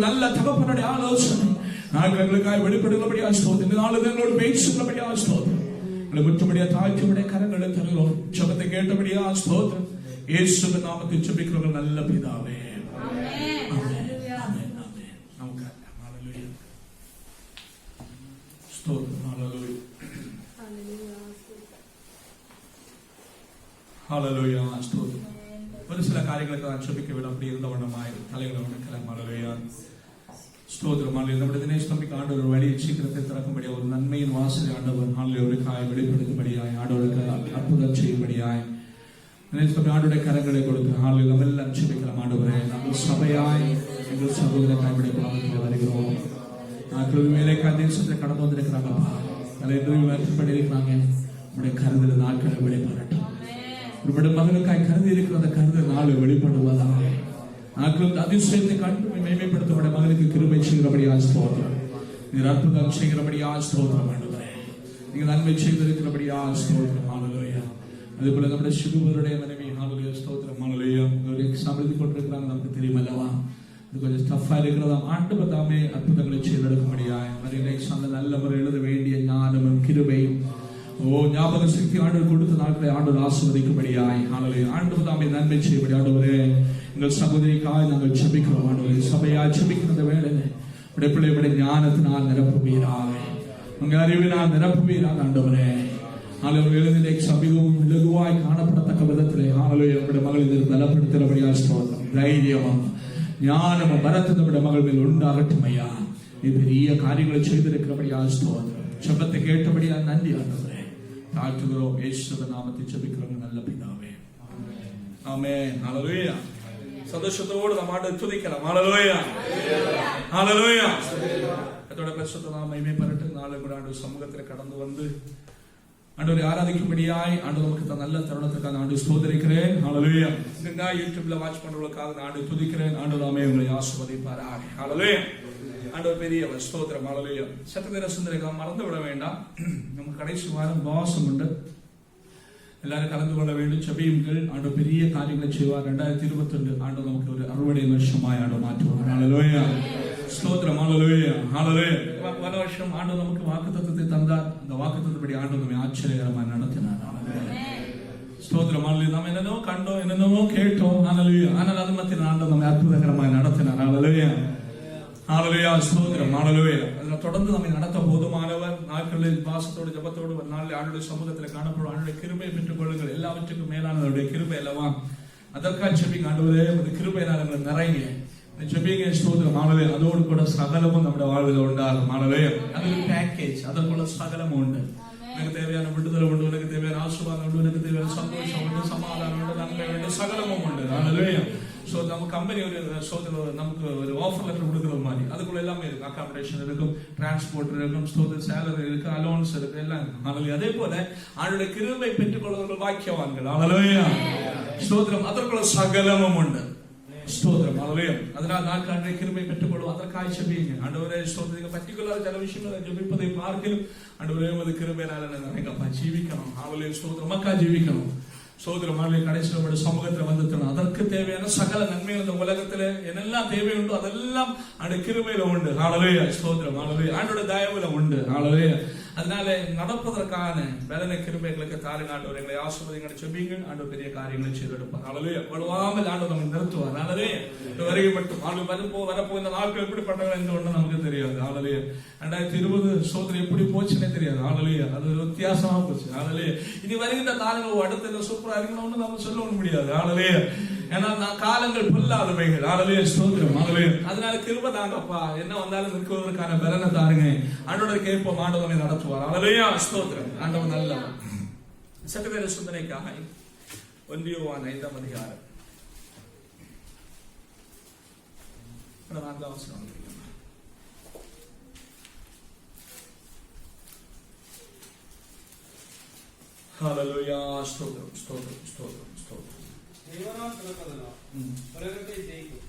நல்ல தகப்பனுடைய ஆலோசனை நாங்கள் எங்களுக்காக வெளிப்படுகிறபடியா ஸ்தோத்திரம் இந்த நாள் எங்களோடு பேசுகிறபடியா ஸ்தோத்திரம் எங்களை முற்றுபடியா தாழ்ச்சியுடைய கரங்களை தருகிறோம் ஜெபத்தை கேட்டபடியா ஸ்தோத்திரம் இயேசுவின் நாமத்தில் ஜெபிக்கிறவர்கள் நல்ல பிதாவே ஆமென் ஆமென் ஆமென் நமக்கு ஹalleluya ஸ்தோத்திரம் ஹalleluya ஹalleluya ஸ்தோத்திரம் ஒரு சில காரியங்களுக்கு நான் ஜெபிக்க விட அப்படி இருந்த வண்ணமாய் தலைகளை வணக்கலாம் ஹalleluya ஸ்தோத்திரம் ஹalleluya നമ്മുടെ ദിനേശ് തമ്പിക്ക് ആണ്ടവർ വഴി ശീഘ്രത്തെ തുറക്കുമ്പടിയ ഒരു നന്മயின் വാസന ആണ്ടവർ ഹalleluya ഒരു കാര്യം വെളിപ്പെടുത്തുമ്പടിയായി ആണ്ടവർക്ക് അത്ഭുതം ചെയ്യുമ്പടിയായി ദിനേശ് തമ്പി ആണ്ടവരുടെ കരങ്ങളെ കൊടുത്ത് ഹalleluya നമ്മെല്ലാം ജെപിക്കണം ആണ്ടവരെ നമ്മൾ സഭയായി നിങ്ങൾ സഹോദരനായി ഇവിടെ പ്രാർത്ഥന വരുகிறோம் ആക്കളുടെ മേലേക്കാ ദേശത്തെ കടന്നു വന്നിരിക്കறாங்கப்பா ഹalleluya വർദ്ധപ്പെട്ടിരിക്കறாங்க നമ്മുടെ കരുതൽ നാൾക്കളെ വെളിപ്പെടട്ടെ உங்களுடைய மகனுக்காய் கருதி இருக்கிற அந்த கருதல் நாள் வெளிப்படுவதாக நாட்கள் அதிசயத்தை கண்டு மேம்படுத்தப்பட மகனுக்கு கிருபை செய்கிறபடியா ஸ்தோத்திரம் நீர் அற்புதம் செய்கிறபடியா ஸ்தோத்திரம் ஆண்டவரே நீங்கள் நன்மை செய்திருக்கிறபடியா ஸ்தோத்திரம் ஹalleluya அதுபோல நம்முடைய சிறுவருடைய மனைவி ஹalleluya ஸ்தோத்திரம் ஹalleluya ஒரு எக்ஸாம் எழுதி கொண்டிருக்கிறாங்க நமக்கு தெரியும் அல்லவா இது கொஞ்சம் டஃப்பா இருக்கிறதா ஆண்டவர் தாமே அற்புதங்களை செய்திருக்கும்படியா மறுபடியும் எக்ஸாம்ல நல்ல முறை எழுத வேண்டிய ஞானமும் கிருபையும் ஞாபக சக்தி ஆண்டவர் கொடுத்த நாட்களை ஆண்டவர் ஆசீர்வதிக்கும்படியாய் ஹalleluya ஆண்டவர் தாமே நன்மை செய்யும்படி ஆண்டவரே எங்கள் சகோதரிக்காய் நாங்கள் ஜெபிக்கிறோம் ஆண்டவரே சபையாய் ஜெபிக்கிற வேளையிலே உடைய பிள்ளைகளுடைய ஞானத்தினால் நிரப்புவீராக உங்கள் அறிவினால் நிரப்புவீராக ஆண்டவரே ஹalleluya சபையும் இலகுவாய் காணப்படத்தக்க விதத்திலே ஹalleluya உடைய மகளை பலப்படுத்துகிறபடியாய் ஸ்தோத்திரம் தைரியமும் ஞானமும் பலத்தும் நம்முடைய மகள் மேல் உண்டாகட்டும் ஐயா பெரிய காரியங்களை செய்திருக்கிறபடியாய் ஸ்தோத்திரம் ஜெபத்தை கேட்டபடியா நன்றி ஆண்டவரே தாழ்த்துகிறோம் இயேசுவின் நாமத்தில் ஜெபிக்கிறோம் நல்ல பிதாவே ஆமென் ஹalleluya சந்தோஷத்தோடு நாம் ஆண்டவரை துதிக்கலாம் ஹalleluya ஹalleluya அதோட பரிசுத்த நாம மகிமைப்படட்டும் நாளை கூட ஆண்டவர் சமூகத்தில் கடந்து வந்து ஆண்டவரை ஆராதிக்கும்படியாய் ஆண்டவர் நமக்கு நல்ல தருணத்துக்காக ஆண்டவர் ஸ்தோத்திரிக்கிறேன் ஹalleluya இந்த யூடியூப்ல வாட்ச் பண்றவங்களுக்காக ஆண்டவர் துதிக்கிறேன் ஆண்டவர் நாமே உங்களை ஆசீர்வதிப்பாராக ஹalleluya ஆண்டவர் பெரியவர் ஸ்தோத்திரம் ஹalleluya சத்தத்திர சுந்தரிகம் மறந்து விட வேண்டாம் நமக்கு கடைசி வாரம் உபவாசம் உண்டு எல்லாரும் கலந்து கொள்ள வேண்டும் ஜெபியுங்கள் ஆண்டவர் பெரிய காரியங்களை செய்வார் 2022 ஆண்டவர் நமக்கு ஒரு அறுவடை வருஷமாய் ஆண்டவர் மாற்றுவார் ஹalleluya ஸ்தோத்திரம் ஹalleluya ஹalleluya பல வருஷம் ஆண்டவர் நமக்கு வாக்குத்தத்தத்தை தந்தார் அந்த வாக்குத்தத்தப்படி ஆண்டவர் நம்மை ஆச்சரியகரமாய் நடத்தினார் ஹalleluya ஸ்தோத்திரம் ஹalleluya நாம் என்னென்னோ கண்டோம் என்னென்னோ கேட்டோம் ஹalleluya ஆனால் அது மத்தியில் ஆண்டவர் நம்மை அற்புதகரமாய் நடத்தினார் ஹalleluya ஹalleluya ஸ்தோத்திரம் ஹalleluya அதனால தொடர்ந்து நம்மை நடத்த போதுமானவர் நாட்களில் வாசத்தோடு ஜெபத்தோடு ஒரு நாளில் ஆண்டவருடைய சமூகத்தில் காணப்படும் ஆண்டவருடைய கிருபையை பெற்றுக் கொள்ளுங்கள் எல்லாவற்றுக்கும் மேலானவருடைய கிருபை அல்லவா அதற்காக ஜெபிங்க ஆண்டவரே அந்த கிருபையினால் எங்களை நிறைங்க ஜெபிங்க ஸ்தோத்திரம் ஹalleluya அதோடு கூட சகலமும் நம்முடைய வாழ்வில் உண்டாகும் ஹalleluya அது ஒரு பேக்கேஜ் அதற்குள்ள சகலமும் உண்டு எனக்கு தேவையான விடுதலை உண்டு எனக்கு தேவையான ஆசீர்வாதம் உண்டு எனக்கு தேவையான சந்தோஷம் உண்டு சமாதானம் உண்டு நன்மை உண்டு சகலமும் உண்டு ஹalleluya நம்ம கம்பெனி ஒரு நமக்கு ஒரு ஆஃபர் லெட்டர் கொடுக்குற மாதிரி அதுக்குள்ள எல்லாமே இருக்கு. அகாமடேஷன் இருக்கும், டிரான்ஸ்போர்ட் இருக்கும், சேலரி இருக்கு, அலோன்ஸ் இருக்கு, எல்லாம் இருக்கு. அதே போல ஆண்டவருடைய கிருபை பெற்றுக் கொள்வதற்கு பாக்கியவான்கள். ஹல்லேலூயா. ஸ்தோத்திரம். அதற்குள்ள சகலமும் உண்டு. ஸ்தோத்திரம். ஹல்லேலூயா. அதனால் நான் ஆண்டவருடைய கிருபை பெற்றுக்கொள்வோம். அதற்காக ஜெபியுங்க. ஆண்டவரே ஸ்தோத்திரம். பர்టిక్యులர் சில விஷயங்களை ஜெபிப்பதை பார்க்கிறோம். ஆண்டவரே உமது கிருபையால நாங்க ஜீவிக்கணும். ஹல்லேலூயா. ஸ்தோத்திரம். மக்கா ஜீவிக்கணும். சோதரம் கடைசியில் சமூகத்தில் வந்து அதற்கு தேவையான சகல நன்மைகள் இந்த உலகத்துல என்னெல்லாம் தேவை உண்டோ அதெல்லாம் அந்த கிருபையில உண்டு. ஹல்லேலூயா. ஸ்தோத்திரம். ஹல்லேலூயா. ஆண்டவருடைய தயவுல உண்டு. ஹல்லேலூயா. அதனால நடப்பதற்கான பலன கிருபைகளுக்கு தாருங்க. ஆண்டவர் எங்களை ஆசீர்வதிங்க. ஜெபிங்க. ஆண்டவர் பெரிய காரியங்களை செய்து எடுப்பார். ஹல்லேலூயா. வலுவாமல் ஆண்டவர் நம்மை நிறுத்துவார். ஹல்லேலூயா. வருகை மட்டும் ஆண்டவர் வரப்போ இந்த நாட்கள் எப்படிப்பட்டவர்கள் என்று ஒன்று நமக்கு தெரியாது. ஹல்லேலூயா. 2020 சோதனை எப்படி போச்சுன்னே தெரியாது. ஹல்லேலூயா. அது ஒரு வித்தியாசமா போச்சு. ஹல்லேலூயா. இனி வருகின்ற காலங்கள் அடுத்த சூப்பரா இருக்கணும்னு நம்ம சொல்ல முடியாது. ஹல்லேலூயா. ஏன்னா காலங்கள் பொல்லாதவைகள். ஹல்லேலூயா. ஸ்தோத்திரம். ஹல்லேலூயா. அதனால கிருபை தாங்கப்பா. என்ன வந்தாலும் நிற்குவதற்கான பலனை தாருங்க. ஆண்டவரை கேட்போம். ஆண்டவரை நடத்துவார். ஹல்லேலூயா. ஸ்தோத்திரம். ஆண்டவர் நல்லவர். சட்டவேத சிந்தனைக்காக 1 யோவான் 5ஆம் அதிகாரம் 4ஆம் வசனம். ஹல்லேலூயா. ஸ்தோத்திரம். ஸ்தோத்திரம். ஸ்தோத்திரம். ஸ்தோத்திரம். தேவனால் பிறப்பதெல்லாம் உலகத்தை ஜெயிக்கும்.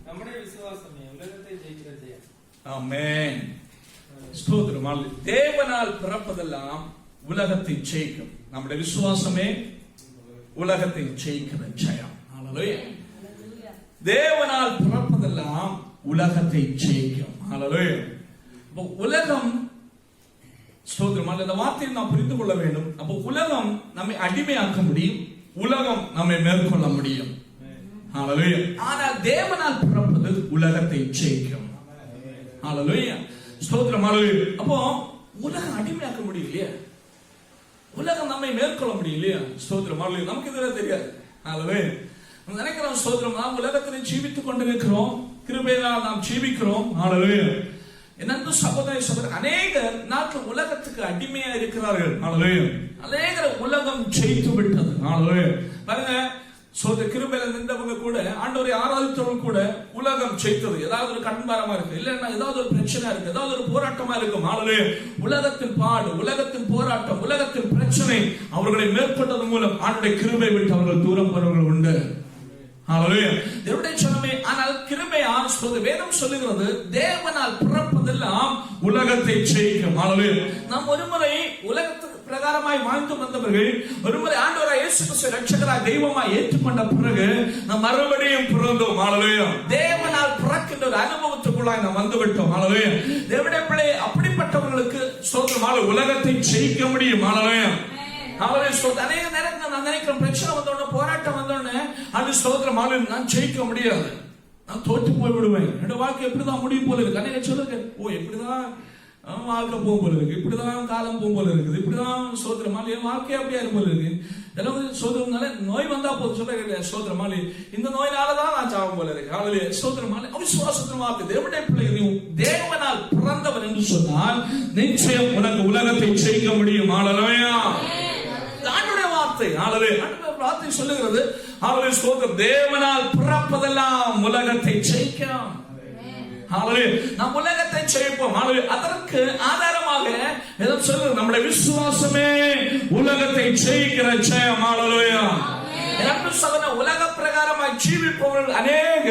நம்முடைய விசுவாசமே உலகத்தை ஜெயிக்கிற ஜெயம். ஆமென். ஸ்தோத்திரம். தேவனால் பிறப்பதெல்லாம் உலகத்தை ஜெயிக்கும். நம்முடைய விசுவாசமே உலகத்தை ஜெயிக்கிற ஜெயம். ஹல்லேலூயா. தேவனால் பிறப்பதெல்லாம் உலகத்தை ஜெயிக்கும். ஹல்லேலூயா. உலகம் ஸ்தோத்திரம். அந்த வார்த்தையை நாம் புரிந்து கொள்ள வேண்டும். அப்போ உலகம் நம்மை அடிமையாக்க முடியும், உலகம் நம்மை மேற்கொள்ள முடியும். ஹல்லேலூயா. ஆனால் தேவனால் பிறப்பது உலகத்தை ஜெயிக்கும். ஹல்லேலூயா. ஸ்தோத்திரம். ஹல்லேலூயா. அப்போ உலகம் அடிமையாக்க முடியும் இல்லையா, உலகம் நம்மை மேற்கொள்ள முடியும் இல்லையா. ஸ்தோத்திரம். ஹல்லேலூயா. நமக்கு இதெல்லாம் தெரியாது. ஹல்லேலூயா. நம்ம நினைக்கிறோம் ஸ்தோத்திரம் நாம் உலகத்திலே ஜீவித்துக் கொண்டிருக்கிறோம், கிருபையால் நாம் ஜீவிக்கிறோம். ஹல்லேலூயா. என்னென்று சகோதர சகோதரர் அநேகர் நாட்கள் உலகத்துக்கு அடிமையா இருக்கிறார்கள். அநேகர் உலகம் ஜெயித்து விட்டது. பாருங்க, சோத கிருபையில நின்றவங்க கூட ஆண்டவரை ஆராதித்தவங்க கூட உலகம் ஜெயித்தது. ஏதாவது ஒரு கண்பாரமா இருக்கு, இல்லைன்னா ஏதாவது ஒரு பிரச்சனை இருக்கு, ஏதாவது ஒரு போராட்டமா இருக்கும். உலகத்தின் பாடு, உலகத்தின் போராட்டம், உலகத்தின் பிரச்சனை அவர்களை மேற்கொண்டது மூலம் ஆண்டுடைய கிருபை விட்டு அவர்கள் தூரம் போறவர்கள் உண்டு. ஆனால் கிருபையால் வேதம் சொல்லுகிறது தேவனால் பிறப்பதெல்லாம் உலகத்தை ஜெயிக்கும். நாம் ஒருமுறை உலகத்துக்கு பிரகாரமாய் வாழ்ந்து வந்தவர்கள் ஒருமுறை ஆண்டவராய் இயேசு கிறிஸ்துவை இரட்சகராய் தெய்வமாய் ஏற்றுக்கொண்ட பிறகு நாம் மறுபடியும் பிறந்தோம். தேவனால் பிறக்கின்ற ஒரு அனுபவத்துக்குள்ளாய் நாம் வந்துவிட்டோம். தேவனுடைய பிள்ளை அப்படிப்பட்டவர்களுக்கு ஸ்தோத்திரம் உலகத்தை ஜெயிக்க முடியும். அநேக நேரத்தில் நான் நினைக்கிறேன் பிரச்சனை வந்தோடனே, போராட்டம் வந்தோடனே அது ஸ்தோத்திரம் நான் ஜெயிக்க முடியாது, நான் தோற்று போய் விடுவேன், என்னோட வாழ்க்கை எப்படிதான் முடியும் போல இருக்கு. அநேக சொல்லுங்க, ஓ எப்படிதான் வாழ்க்கை போகும் போல இருக்கு, இப்படிதான் காலம் போகும் போல இருக்குது, இப்படிதான் ஸ்தோத்திரமாலி என் வாழ்க்கை அப்படியா இருக்கும் போல இருக்கு. எல்லாம் சோதரனால நோய் வந்தா போதும் சொல்ல கிடையாது. சோதரமாலி இந்த நோயினாலதான் நான் சாகும் போல இருக்கு. அவளே சோதரமாலி அவிசுவாசத்தின் வார்த்தை. தேவனுடைய பிள்ளைகள் தேவனால் பிறந்தவர் என்று சொன்னால் நிச்சயம் உனக்கு உலகத்தை ஜெயிக்க முடியும். ஹல்லேலூயா. வார்த்தை சொல்லுகிறது தேவனால் பிறப்பதெல்லாம் உலகத்தை ஜெயிக்கும். நாம் உலகத்தை ஜெயிப்போம். அதற்கு ஆதாரமாக நம்முடைய விசுவாசமே உலகத்தை ஜெயிக்கிற ஜெயம். உலக பிரகாரமாய் ஜீவிப்பவர்கள் அநேக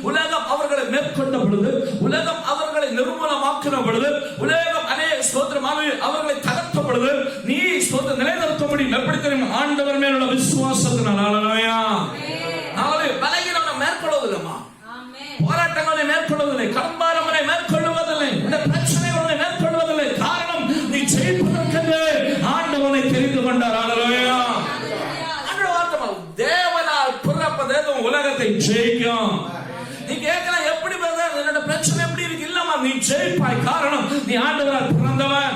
உலகம் அவர்களை மேற்கொண்ட பொழுது, உலகம் அவர்களை நிர்மூலமாக்கின பொழுது, உலகம் அநேக அவர்களை தகர்த்த பொழுது நீ நிலைநிறுத்த முடியும். எப்படி தெரியும்? ஆண்டவர் மேலுள்ள விசுவாசத்தினால். பலகீனம் மேற்கொள்வதில்லைமா, போராட்டங்களை மேற்கொள்வதில்லை, கடம்பாரங்களை மேற்கொள்வதில்லை, பிரச்சனைகளை மேற்கொள்வதில்லை. காரணம் நீ ஜெயிப்பதற்கு ஆண்டவனை தெரிந்து கொண்டார். தேவனால் பிறப்பது உலகத்தை ஜெயிக்கும். நீ கேட்கலாம் எப்படி என்னோட பிரச்சனை எப்படி இருக்கு? இல்லமா, நீ ஜெயிப்பாய். காரணம் நீ ஆண்டவரால் பிறந்தவன்.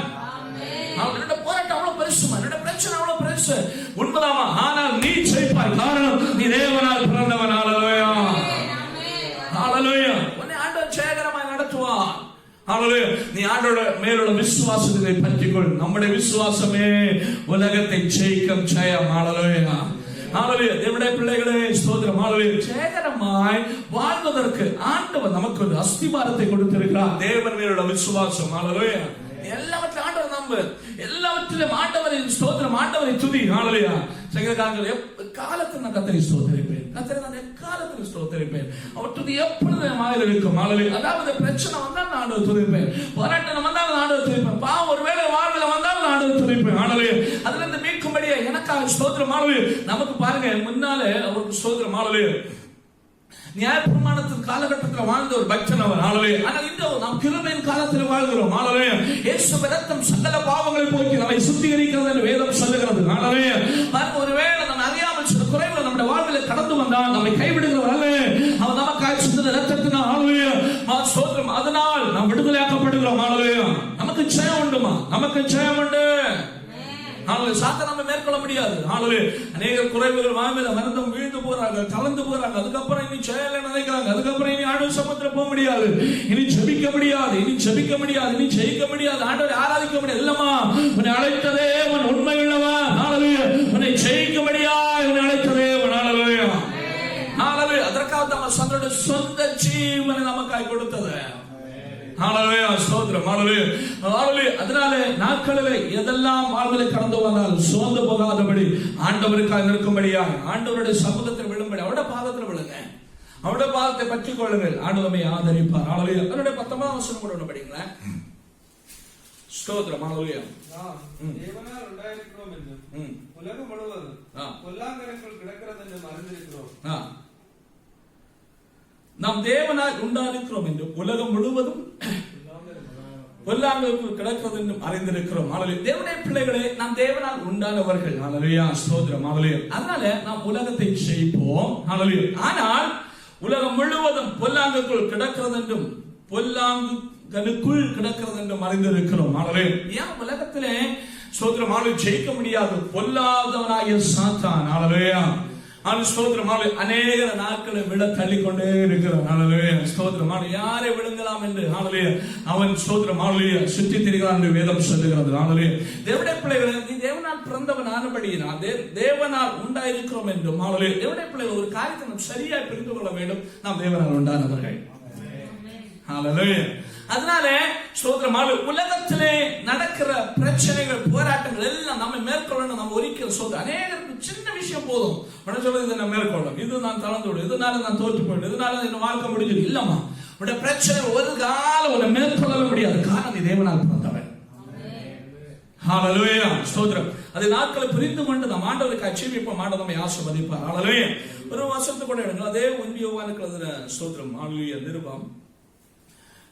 என்னோட போராட்டம் அவ்வளவு பெருசுமா, என்னோட பிரச்சனை அவ்வளவு பெருசு, உண்மைதாமா. ஆனால் நீ ஜெயிப்பாய். காரணம் நீ தேவனால் பிறந்தவன். ஹல்லேலூயா. ஹல்லேலூயா. உன்னை ஆண்டவர் ஜெயகரமாய் நடத்துவார். ஹல்லேலூயா. நீ ஆண்டவரோட மேலுள்ள விசுவாசத்தை பற்றிக்கொள். நம்முடைய விசுவாசமே உலகத்தை ஜெயிக்கும் ஜெயம். ஹல்லேலூயா. ஹalleluya தேவனுடைய பிள்ளைகளே ஸ்தோத்திரம் ஹalleluya ஜெயகரமாய் வாழ்வதற்கு ஆண்டவர் நமக்கு ஒரு அஸ்திவாரத்தை கொடுத்திருக்கிறார் தேவன் மேலுள்ள விசுவாசம் ஹalleluya எல்லாவற்றையும் ஆண்டவர் நம்பு எல்லாவற்றிலும் ஆண்டவரின் ஸ்தோத்திரம் ஆண்டவரை துதி ஹalleluya சங்கீதக்காரர்கள் காலத்தில் நான் கர்த்தரை ஸ்தோத்திரிப்பேன் கர்த்தரை நான் எக்காலத்தில் ஸ்தோத்திரிப்பேன் அவர் துதி எப்பொழுதும் வாயில் இருக்கும் ஹalleluya அதாவது பிரச்சனை வந்தால் நான் ஆண்டவரை துதிப்பேன் போராட்டம் வந்தால் நான் ஆண்டவரை துதிப்பேன் பாவம் ஒருவேளை வாழ்வில் வந்தால் நான் ஆண்டவரை துதிப்பேன் ஹalleluya அதுல இருந்து மீட்கும்படியே எனக்காக ஸ்தோத்திரம் ஹalleluya நமக்கு பாருங்க முன்னாலே அவருக்கு ஸ்தோத்திரம் ஹalleluya நியாயப்பிரமாணத்தின் காலகட்டத்தில் வாழ்ந்த ஒரு பக்தன் அவர் ஹalleluya ஆனால் இந்த நாம் கிருபையின் காலத்தில் வாழ்கிறோம் ஹalleluya இயேசுவின் இரத்தம் சகல பாவங்களை போக்கி நம்மை சுத்திகரிக்கிறது என்று வேதம் சொல்லுகிறது ஹalleluya ஒருவேளை நம்ம அறியாமல் சில குறைவுகள் நம்முடைய வாழ்வில் கடந்து வந்தால் நம்மை கைவிடுகிறவர் அல்ல அவர் நமக்காக சிந்தின இரத்தத்தினால் ஹalleluya ஸ்தோத்திரம் அதனால் நாம் விடுதலையாக்கப்படுகிறோம் ஹalleluya நமக்கு ஜெயம் உண்டுமா நமக்கு ஜெயம் உண்டு சாத்தான் நம்ம மேற்கொள்ள முடியாது அநேக குறைவுகள் வாழ்வில் மரணம் வீழ்ந்து போறாங்க கலந்து போறாங்க அதுக்கப்புறம் இனி செயல நினைக்கிறாங்க அதுக்கப்புறம் இனி ஆண்டு சமுத்திரம் போக முடியாது இனி ஜெபிக்க முடியாது இனி ஜெபிக்க முடியாது இனி ஜெயிக்க முடியாது ஆண்டவரை ஆராதிக்க முடியாது இல்லமா உன்னை அழைத்ததே உன் உண்மை உள்ளவா உன்னை ஜெயிக்க முடியாது உன்னை அழைத்ததே அதற்காக நம்ம சந்தோட சொந்த ஜீவனை நமக்காய் கொடுத்தது ஹalleluya ஸ்தோத்திரம் ஹalleluya ஹalleluya அதனால நாட்களிலே எதெல்லாம் வாழ்விலே கடந்து வந்தாலும் சோர்ந்து போகாதபடி ஆண்டவருக்காக நிற்கும்படியா ஆண்டவருடைய சமூகத்தில் விழும்படி அவருடைய பாதத்தில் விழுங்க அவருடைய பாதத்தை பற்றிக் கொள்ளுங்கள் ஆண்டவரை ஆதரிப்பார் ஹalleluya அவருடைய 19ஆம் வசனம் கூட படிங்களா ஸ்தோத்திரம் ஹalleluya தேவனால் உண்டாயிருக்கிறோம் என்றும் உலகம் முழுவதும் பொல்லாங்கனுக்குள் கிடக்கிறது என்று அறிந்திருக்கிறோம் நாம் தேவனால் உண்டாயிருக்கிறோம் என்று உலகம் முழுவதும் பொல்லாங்குக்குள் கிடக்கிறது என்று அறிந்திருக்கிறோம் ஹalleluya தேவனுடைய பிள்ளைகளே நாம் தேவனால் உண்டானவர்கள் ஹalleluya ஸ்தோத்திரம் ஹalleluya அதனால நாம் உலகத்தை ஜெயிப்போம் ஹalleluya ஆனால் உலகம் முழுவதும் பொல்லாங்குக்குள் கிடக்கிறது என்றும் பொல்லாங்குக்குள் கிடக்கிறது என்றும் அறிந்திருக்கிறோம் ஹalleluya ஏன் உலகத்திலே ஸ்தோத்திரம் ஹalleluya ஜெயிக்க முடியாது பொல்லாதவனாகிய சாத்தான் ஹalleluya ஸ்தோத்திரம் அநேக நாட்களை விட தள்ளிக்கொண்டே இருக்கிறான் ஹalleluya ஸ்தோத்திரம் யாரை விழுங்கலாம் என்று ஹalleluya அவன் ஸ்தோத்திரம் ஹalleluya சுற்றி திரிகிறான் என்று வேதம் சொல்லுகிறது ஹalleluya தேவனுடைய பிள்ளைகளே நீ தேவனால் பிறந்தவன் ஆனபடியினால் தேவனால் உண்டாயிருக்கிறோம் என்றும் ஹalleluya தேவனுடைய பிள்ளைகள் ஒரு காரியத்தை நாம் சரியாய் புரிந்து கொள்ள வேண்டும் நாம் தேவனால் உண்டானவர்கள் ஹalleluya அதனால ஸ்தோத்திரம் உலகத்திலே நடக்கிற பிரச்சனைகள் போராட்டங்கள் எல்லாம் நம்ம மேற்கொள்ளணும் நம்ம ஒரிக்கிற சோதனை அநேகருக்கு சின்ன விஷயம் போதும் உடனே சொல்றது இதை நான் மேற்கொள்ளும் இது நான் தளர்ந்து விடும் இதனால நான் தோற்று போயிடும் இதனால என் வாழ்க்கை முடிஞ்சது இல்லம்மா உடைய பிரச்சனை ஒரு காலம் உன்னை மேற்கொள்ளவே முடியாது காரணம் நீ தேவனால் பிறந்தவன் ஹalleluya ஸ்தோத்திரம் அது நாட்களை புரிந்து கொண்டு நாம் ஆண்டவருக்கு அச்சீவிப்போம் ஆண்டவர் நம்மை ஆசீர்வதிப்பார் ஹalleluya ஒரு வசனத்தை கூட எடுங்க அதே 1 யோவானுக்கு எழுதின ஸ்தோத்திரம் ஹalleluya நிருபம்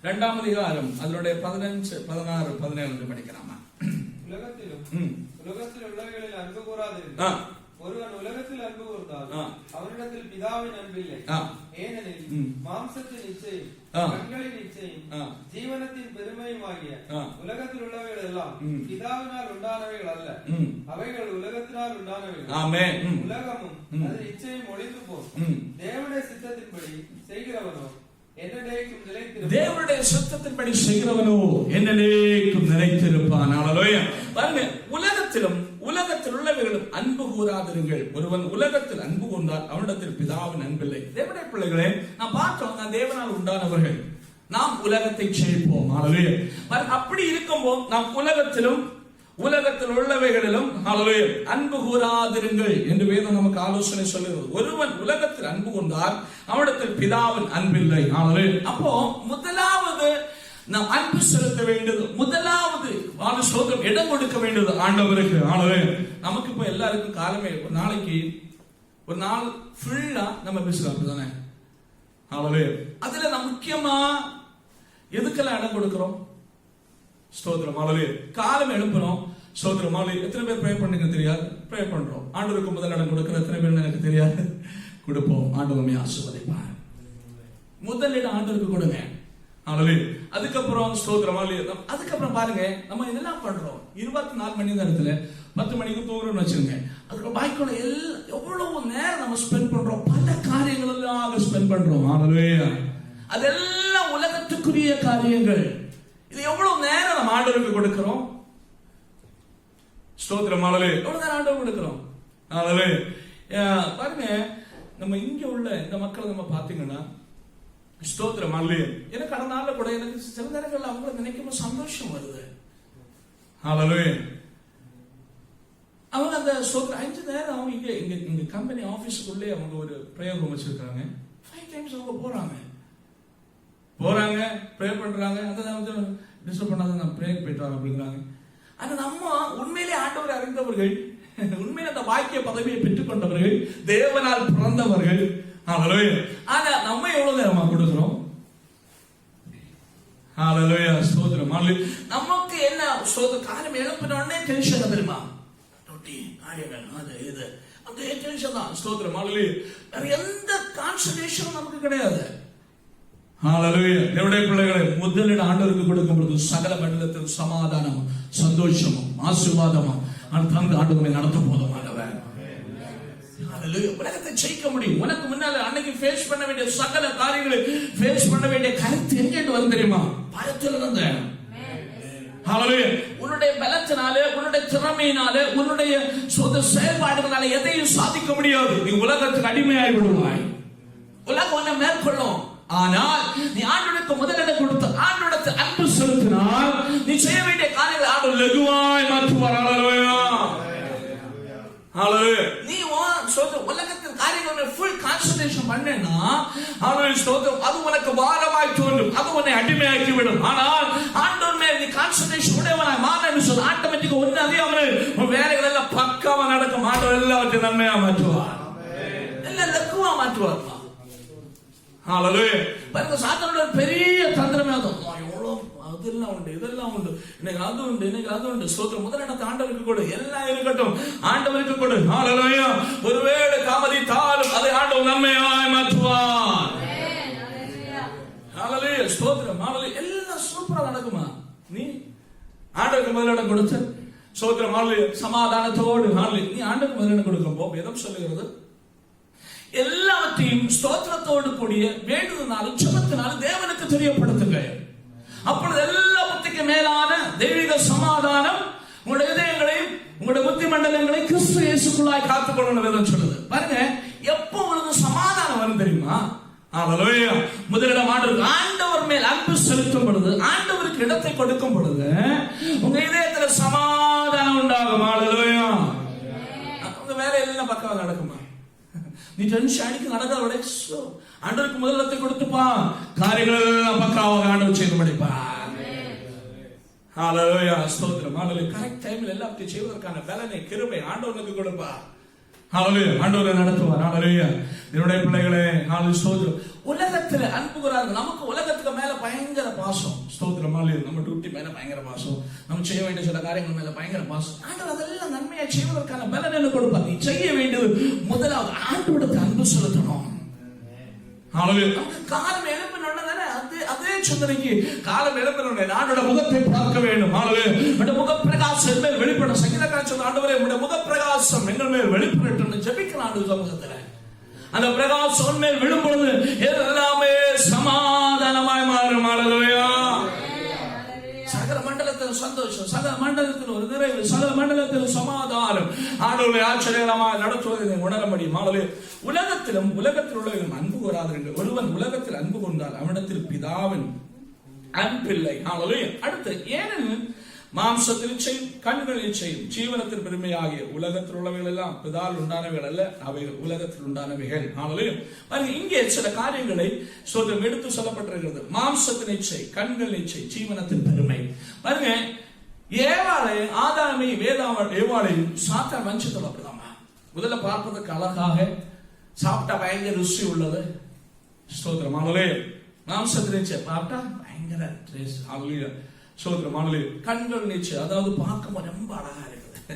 2ஆம் அதிகாரம் அதனுடைய 15 16 17 படிக்கலாமா உலகத்தில் உள்ளவைகளில் அன்பு கூறாதிருந்தால் ஒருவன் உலகத்தில் அன்பு கூர்ந்தால் அவனிடத்தில் பிதாவின் அன்பில்லை ஏனெனில் மாம்சத்தின் இச்சையும் கண்களின் இச்சையும் ஜீவனத்தின் பெருமையுமாகிய உலகத்தில் உள்ளவைகள் எல்லாம் பிதாவினால் உண்டானவைகள் அல்ல அவைகள் உலகத்தினால் உண்டானவைகள் உலகமும் அதன் இச்சையும் ஒளிந்து போகும் தேவனுடைய சித்தத்தின்படி செய்கிறவனோ தேவனுடைய சித்தத்தின்படி செய்கிறவனோ என்னைக்கும் நிலைத்திருப்பான் ஹalleluya பாருங்க உலகத்தில் உள்ளவர்களும் அன்பு கூறாதிருங்கள் ஒருவன் உலகத்தில் அன்பு கொண்டால் அவனிடத்தில் பிதாவின் அன்பில்லை தேவனுடைய பிள்ளைகளே நாம் பார்த்தோம் நான் தேவனால் உண்டானவர்கள் நாம் உலகத்தை ஜெயிப்போம் ஹalleluya அப்படி இருக்கும்போது நாம் உலகத்தில் உள்ளவைகளிலும் ஹalleluya அன்பு கூறாதிருங்கள் என்று வேதம் நமக்கு ஆலோசனை சொல்லுகிறது ஒருவன் உலகத்தில் அன்பு கொண்டால் அவனிடத்தில் பிதாவின் அன்பில்லை ஹalleluya அப்போ முதலாவது நாம் அன்பு செலுத்த வேண்டியது முதலாவது ஸ்தோத்திரம் இடம் கொடுக்க வேண்டியது ஆண்டவருக்கு ஹalleluya நமக்கு இப்ப எல்லாருக்கும் காலமே ஒரு நாளைக்கு ஒரு நாள் ஃபுல்லா நம்ம பேசலாம் அப்படிதானே ஹalleluya அதுல நம்ம முக்கியமா எதுக்கெல்லாம் இடம் கொடுக்கிறோம் ஸ்தோத்திரம் ஹalleluya காலம் எழுப்புறோம் ஸ்தோத்திரம் ஹalleluya எத்தனை பேர் ப்ரே பண்ணுங்க தெரியாது ப்ரே பண்றோம் ஆண்டவருக்கு முதல் இடம் கொடுக்கிற எத்தனை பேர் எனக்கு தெரியாது கொடுப்போம் ஆண்டவர் நம்மை ஆசீர்வதிப்பார் முதலிடம் ஆண்டவருக்கு கொடுங்க ஹalleluya அதுக்கப்புறம் ஸ்தோத்திரம் ஹalleluya அதுக்கப்புறம் பாருங்க நம்ம இதெல்லாம் பண்றோம் 24 மணி நேரத்துல 10 மணிக்கு தூங்குறோம்னு வச்சுங்க அதுக்கு பாய்க்குள்ள எவ்வளவு நேரம் நம்ம ஸ்பெண்ட் பண்றோம் பல காரியங்கள் எல்லாம் ஸ்பெண்ட் பண்றோம் ஹalleluya அதெல்லாம் உலகத்துக்குரிய காரியங்கள் இது எவ்வளவு நேரம் நம்ம ஆண்டவருக்கு கொடுக்கிறோம் ஸ்தோத்திரம் ஹalleluya எவ்வளவு நேரம் ஆண்டவருக்கு கொடுக்கிறோம் ஹalleluya பாருங்க, நம்ம இங்க உள்ள இந்த மக்களை நம்ம பாத்தீங்கன்னா ஸ்தோத்திரம் அல்லேலூயா. எனக்கு கடந்த நாள்ல கூட எனக்கு சில நேரங்கள்ல அவங்கள நினைக்கும் சந்தோஷம் வருது. ஹalleluya. அவங்க அந்த ஸ்தோத்திரம் 5 நேரம் அவங்க இங்க கம்பெனி ஆபீஸ்க்குள்ளே அவங்க ஒரு பிரேயர் ரூம் வச்சிருக்காங்க. 5 டைம்ஸ் அவங்க போறாங்க ப்ரே பண்றாங்க. அதான் டிஸ்டர்ப் பண்ணாத நான் ப்ரேயர் போயிட்டு வரேன் அப்படிங்கிறாங்க. ஆனா நம்ம உண்மையிலே ஆண்டவரை அறிந்தவர்கள், உண்மையிலே அந்த வாக்கிய பதவியை பெற்றுக் கொண்டவர்கள், தேவனால் பிறந்தவர்கள். ஆனா நம்ம எவ்வளவு நேரமா கொடுக்கிறோம்? ஹalleluya, ஸ்தோத்திரம். நமக்கு என்ன ஸ்தோத்திரம், காலம் எழுப்பின உடனே டென்ஷன் தெரியுமா? ரொட்டி காரியங்கள் அது இது அந்த டென்ஷன் தான். ஸ்தோத்திரம். வேற எந்த கான்சன்ட்ரேஷனும் நமக்கு கிடையாது. ஹalleluya. தேவனுடைய பிள்ளைகளை முதலில் ஆண்டவருக்கு கொடுக்கும் பொழுது சகல மண்டலத்தில் சமாதானமும் சந்தோஷமும் ஆசீர்வாதமும் தந்து ஆண்டவரை நடத்த போதுமானவர். ஹalleluya. உலகத்தை ஜெயிக்க முடியும். உனக்கு முன்னால அன்னைக்கு ஃபேஸ் பண்ண வேண்டிய சகல காரியங்களை ஃபேஸ் பண்ண வேண்டிய கருத்து எங்கிட்டு வரும் தெரியுமா? பயத்துல இருந்து. ஹalleluya. உன்னுடைய பலத்தினாலே, உன்னுடைய திறமையினாலே, உன்னுடைய சொந்த செயல்பாடுகளால எதையும் சாதிக்க முடியாது. நீ உலகத்துக்கு அடிமையாகி விடுவாய். உலகம் உன்னை மேற்கொள்ளும். ஆனால் நீ ஆண்டவருக்கு முதலிடம் கொடுத்து ஆண்டவருக்கு அன்பு செலுத்தினால் நீ செய்ய வேண்டிய காரியங்களை ஆண்டவர் லகுவாய் மாற்றுவார். ஹalleluya. நீ உலகத்தின் காரியங்களை ஃபுல் கான்சன்ட்ரேஷன் பண்ணேன்னா அது உனக்கு பாரமாய் தோன்றும், அது உன்னை அடிமையாக்கி விடும். ஆனால் ஆண்டவர் மேல் நீ கான்சன்ட்ரேஷன் உடையவனாய் மாறன்னு சொல்லி ஆட்டோமேட்டிக்கா ஒன்னு அதிகமாக உன் வேலைகள் எல்லாம் பக்காவா நடக்கும். ஆண்டவர் எல்லாவற்றையும் நன்மையா மாற்றுவார், எல்லாம் லகுவா மாற்றுவார். ஹalleluya. பாருங்க, சாத்தானோட பெரிய தந்திரமே அதுதான். எவ்வளவு அதெல்லாம் உண்டு, இதெல்லாம் உண்டு, இன்னைக்கு அது உண்டு, இன்னைக்கு அது உண்டு. ஸ்தோத்திரம். முதலிடத்தை ஆண்டவருக்கு கொடு, எல்லாம் இருக்கட்டும், ஆண்டவருக்கு கொடு. ஹalleluya. ஒருவேளை தாமதித்தாலும் அதை ஆண்டவர் நன்மையாய் மாற்றுவார். ஹalleluya, ஸ்தோத்திரம். ஹalleluya. எல்லாம் சூப்பரா நடக்குமா? நீ ஆண்டவருக்கு முதலிடம் கொடுத்து ஸ்தோத்திரம். ஹalleluya. சமாதானத்தோடு ஹalleluya. நீ ஆண்டவருக்கு முதலிடம் கொடுக்கும்போ வேதம் சொல்லுகிறது, எல்லாவற்றையும் ஸ்தோத்திரத்தோடு கூடிய வேண்டுதனாலும் ஜெபத்தினாலும் தேவனுக்கு தெரியப்படுத்துங்க. அப்பொழுது எல்லாவற்றுக்கும் மேலான தெய்வீக சமாதானம் உங்களுடைய இதயங்களையும் உங்களுடைய புத்தி மண்டலங்களை கிறிஸ்து இயேசுக்குள்ளாய் காத்துக்கொள்ளணும் வேதம் சொல்லுது. பாருங்க, எப்போ உங்களுக்கு சமாதானம் வரும் தெரியுமா? ஹalleluya. முதலிடம் ஆண்டவர் மேல் அன்பு செலுத்தும் பொழுது, ஆண்டவருக்கு இடத்தை கொடுக்கும் பொழுது உங்க இதயத்துல சமாதானம் உண்டாகும். ஹalleluya. உங்க வேலை எல்லாம் பக்கவா நடக்குமா? நீ டென்ஷன் அடிக்க நடக்காத ஆண்டவருக்கு முதலிடத்தை கொடுத்துப்பா, காரியங்கள் எல்லாம் பக்காவாக ஆண்டவர் செய்து முடிப்பா. ஹalleluya, ஸ்தோத்திரம். ஹalleluya. கரெக்ட் டைம்ல எல்லாத்தையும் செய்வதற்கான பலனை கிருபை ஆண்டவருக்கு கொடுப்பா. ஹalleluya. ஆண்டவர் நடத்துவார். ஹalleluya. என்னுடைய பிள்ளைகளே, ஹalleluya, ஸ்தோத்திரம். உலகத்துல அன்பு கூறாங்க. நமக்கு உலகத்துக்கு மேல பயங்கர பாசம். ஸ்தோத்திரம். ஹalleluya. நம்ம டியூட்டி மேல பயங்கர பாசம், நம்ம செய்ய வேண்டிய சில காரியங்கள் மேல பயங்கர பாசம். ஆண்டவர் அதெல்லாம் நன்மையா செய்வதற்கான பலன் என்ன கொடுப்பார்? நீ செய்ய வேண்டியது முதலாவது ஆண்டவருக்கு அன்பு செலுத்தணும். ஹalleluya. நமக்கு காலம் எழுப்பின உடனே அதே சிந்தனைக்கு காலம் எழுப்பின உடனே ஆண்டோட முகத்தை பார்க்க வேண்டும். ஹalleluya. அந்த முக பிரகாசம் மேல் வெளிப்பட சங்கீதக்காரன் சொன்ன, ஆண்டவரே உம்முடைய முக பிரகாசம் எங்கள் மேல் வெளிப்படட்டும் ஜெபிக்கலாம். ஆண்டவர் சமூகத்துல அந்த பிரகாசம் மேல் விழும் பொழுது எல்லாமே சமாதானமாய் மாறும். ஹalleluya. சகல மண்டலத்தில் சந்தோஷம், சகல மண்டலத்தில் ஒரு நிறைவு, சகல மண்டலத்தில் சமாதானம் ஆண்டவரை ஆச்சரியமாய் நடத்துவதை உணர முடியும். ஹalleluya. உலகத்தில் உள்ளவர்கள் அன்பு கூறாதீர்கள். ஒருவன் உலகத்தில் அன்பு கொண்டால் அவனிடத்தில் பிதாவின் அன்பில்லை. ஹalleluya. அடுத்து, ஏனெனில் மாம்சத்தில் இச்சையும் கண்களில் இச்சையும் ஜீவனத்தின் பெருமையாகிய உலகத்தில் உள்ளவைகள் எல்லாம் பிதால் உண்டானவைகள் அல்ல, அவைகள் உலகத்தில் உண்டானவைகள். ஹalleluya. பாருங்க, இங்கே சில காரியங்களை எடுத்து சொல்லப்பட்டிருக்கிறது. மாம்சத்தின் இச்சை, கண்களின் இச்சை, ஜீவனத்தின் பெருமை. பாருங்க, ஏவாளை ஆதாமை ஏவாளையும் சாத்தான் வஞ்சித்தல் அப்படிதாமா. முதல்ல பார்ப்பதற்கு அழகாக, சாப்பிட்டா பயங்கர ருசி உள்ளது. ஸ்தோத்திரம். ஹalleluya. மாம்சத்தின் இச்சை பார்த்தா பயங்கர டேஸ்ட். ஹalleluya. ஸ்தோத்திரம். ஹalleluya. கண்கள் நீச்சு, அதாவது பார்க்க ரொம்ப அழகா இருக்குது.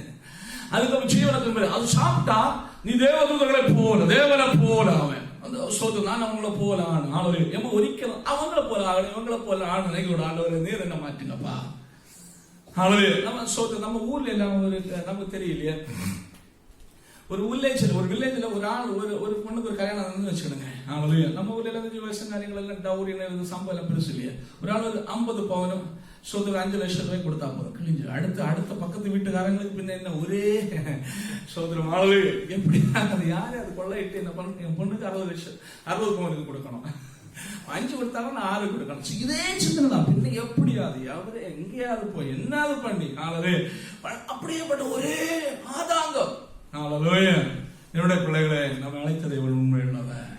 அதுக்கு ஜீவனத்தின் மேல் அது சாப்பிட்டா நீ தேவதூதர்களை போல, தேவனை போல அவன் அந்த ஸ்தோத்திரம். நான் அவங்கள போல ஆண். ஹalleluya. எம்ம ஒரிக்கல அவங்கள போல ஆகணும், இவங்கள போல ஆண் நினைக்க ஆண்டவரை நீர் என்ன மாட்டினப்பா. ஹalleluya. நம்ம ஸ்தோத்திரம். நம்ம ஊர்ல எல்லாம் நமக்கு தெரியலையே, ஒரு வில்லேஜ்ல ஒரு ஆள் ஒரு பொண்ணுக்கு ஒரு கல்யாணம் வந்து வச்சுக்கணுங்க. ஹalleluya. நம்ம ஊர்ல எல்லாம் 5 வயசு காரியங்கள் எல்லாம் டவுரி சம்பளம் பெருசு இல்லையா. ஒரு ஆள் 50 பவுனும் சொத்து 5 லட்சம் ரூபாய் கொடுத்தா போதும், கிழிஞ்சு. அடுத்த பக்கத்து வீட்டுக்காரங்களுக்கு பின்ன என்ன ஒரே சோதரம் ஆளு எப்படி அது யாரு அது கொள்ளையிட்டு என்ன பண்ண, என் பொண்ணுக்கு 60 பவுனுக்கு கொடுக்கணும், 5 கொடுத்தாலும் 6 கொடுக்கணும். இதே சிந்தனை தான். பின்ன எப்படியாது அவரு எங்கேயாவது போய் என்னாவது பண்ணி ஆளவே அப்படியேப்பட்ட ஒரே ஆதாங்கம். என்னுடைய பிள்ளைகளை நம்ம அழைத்ததை உண்மை உள்ளவன்.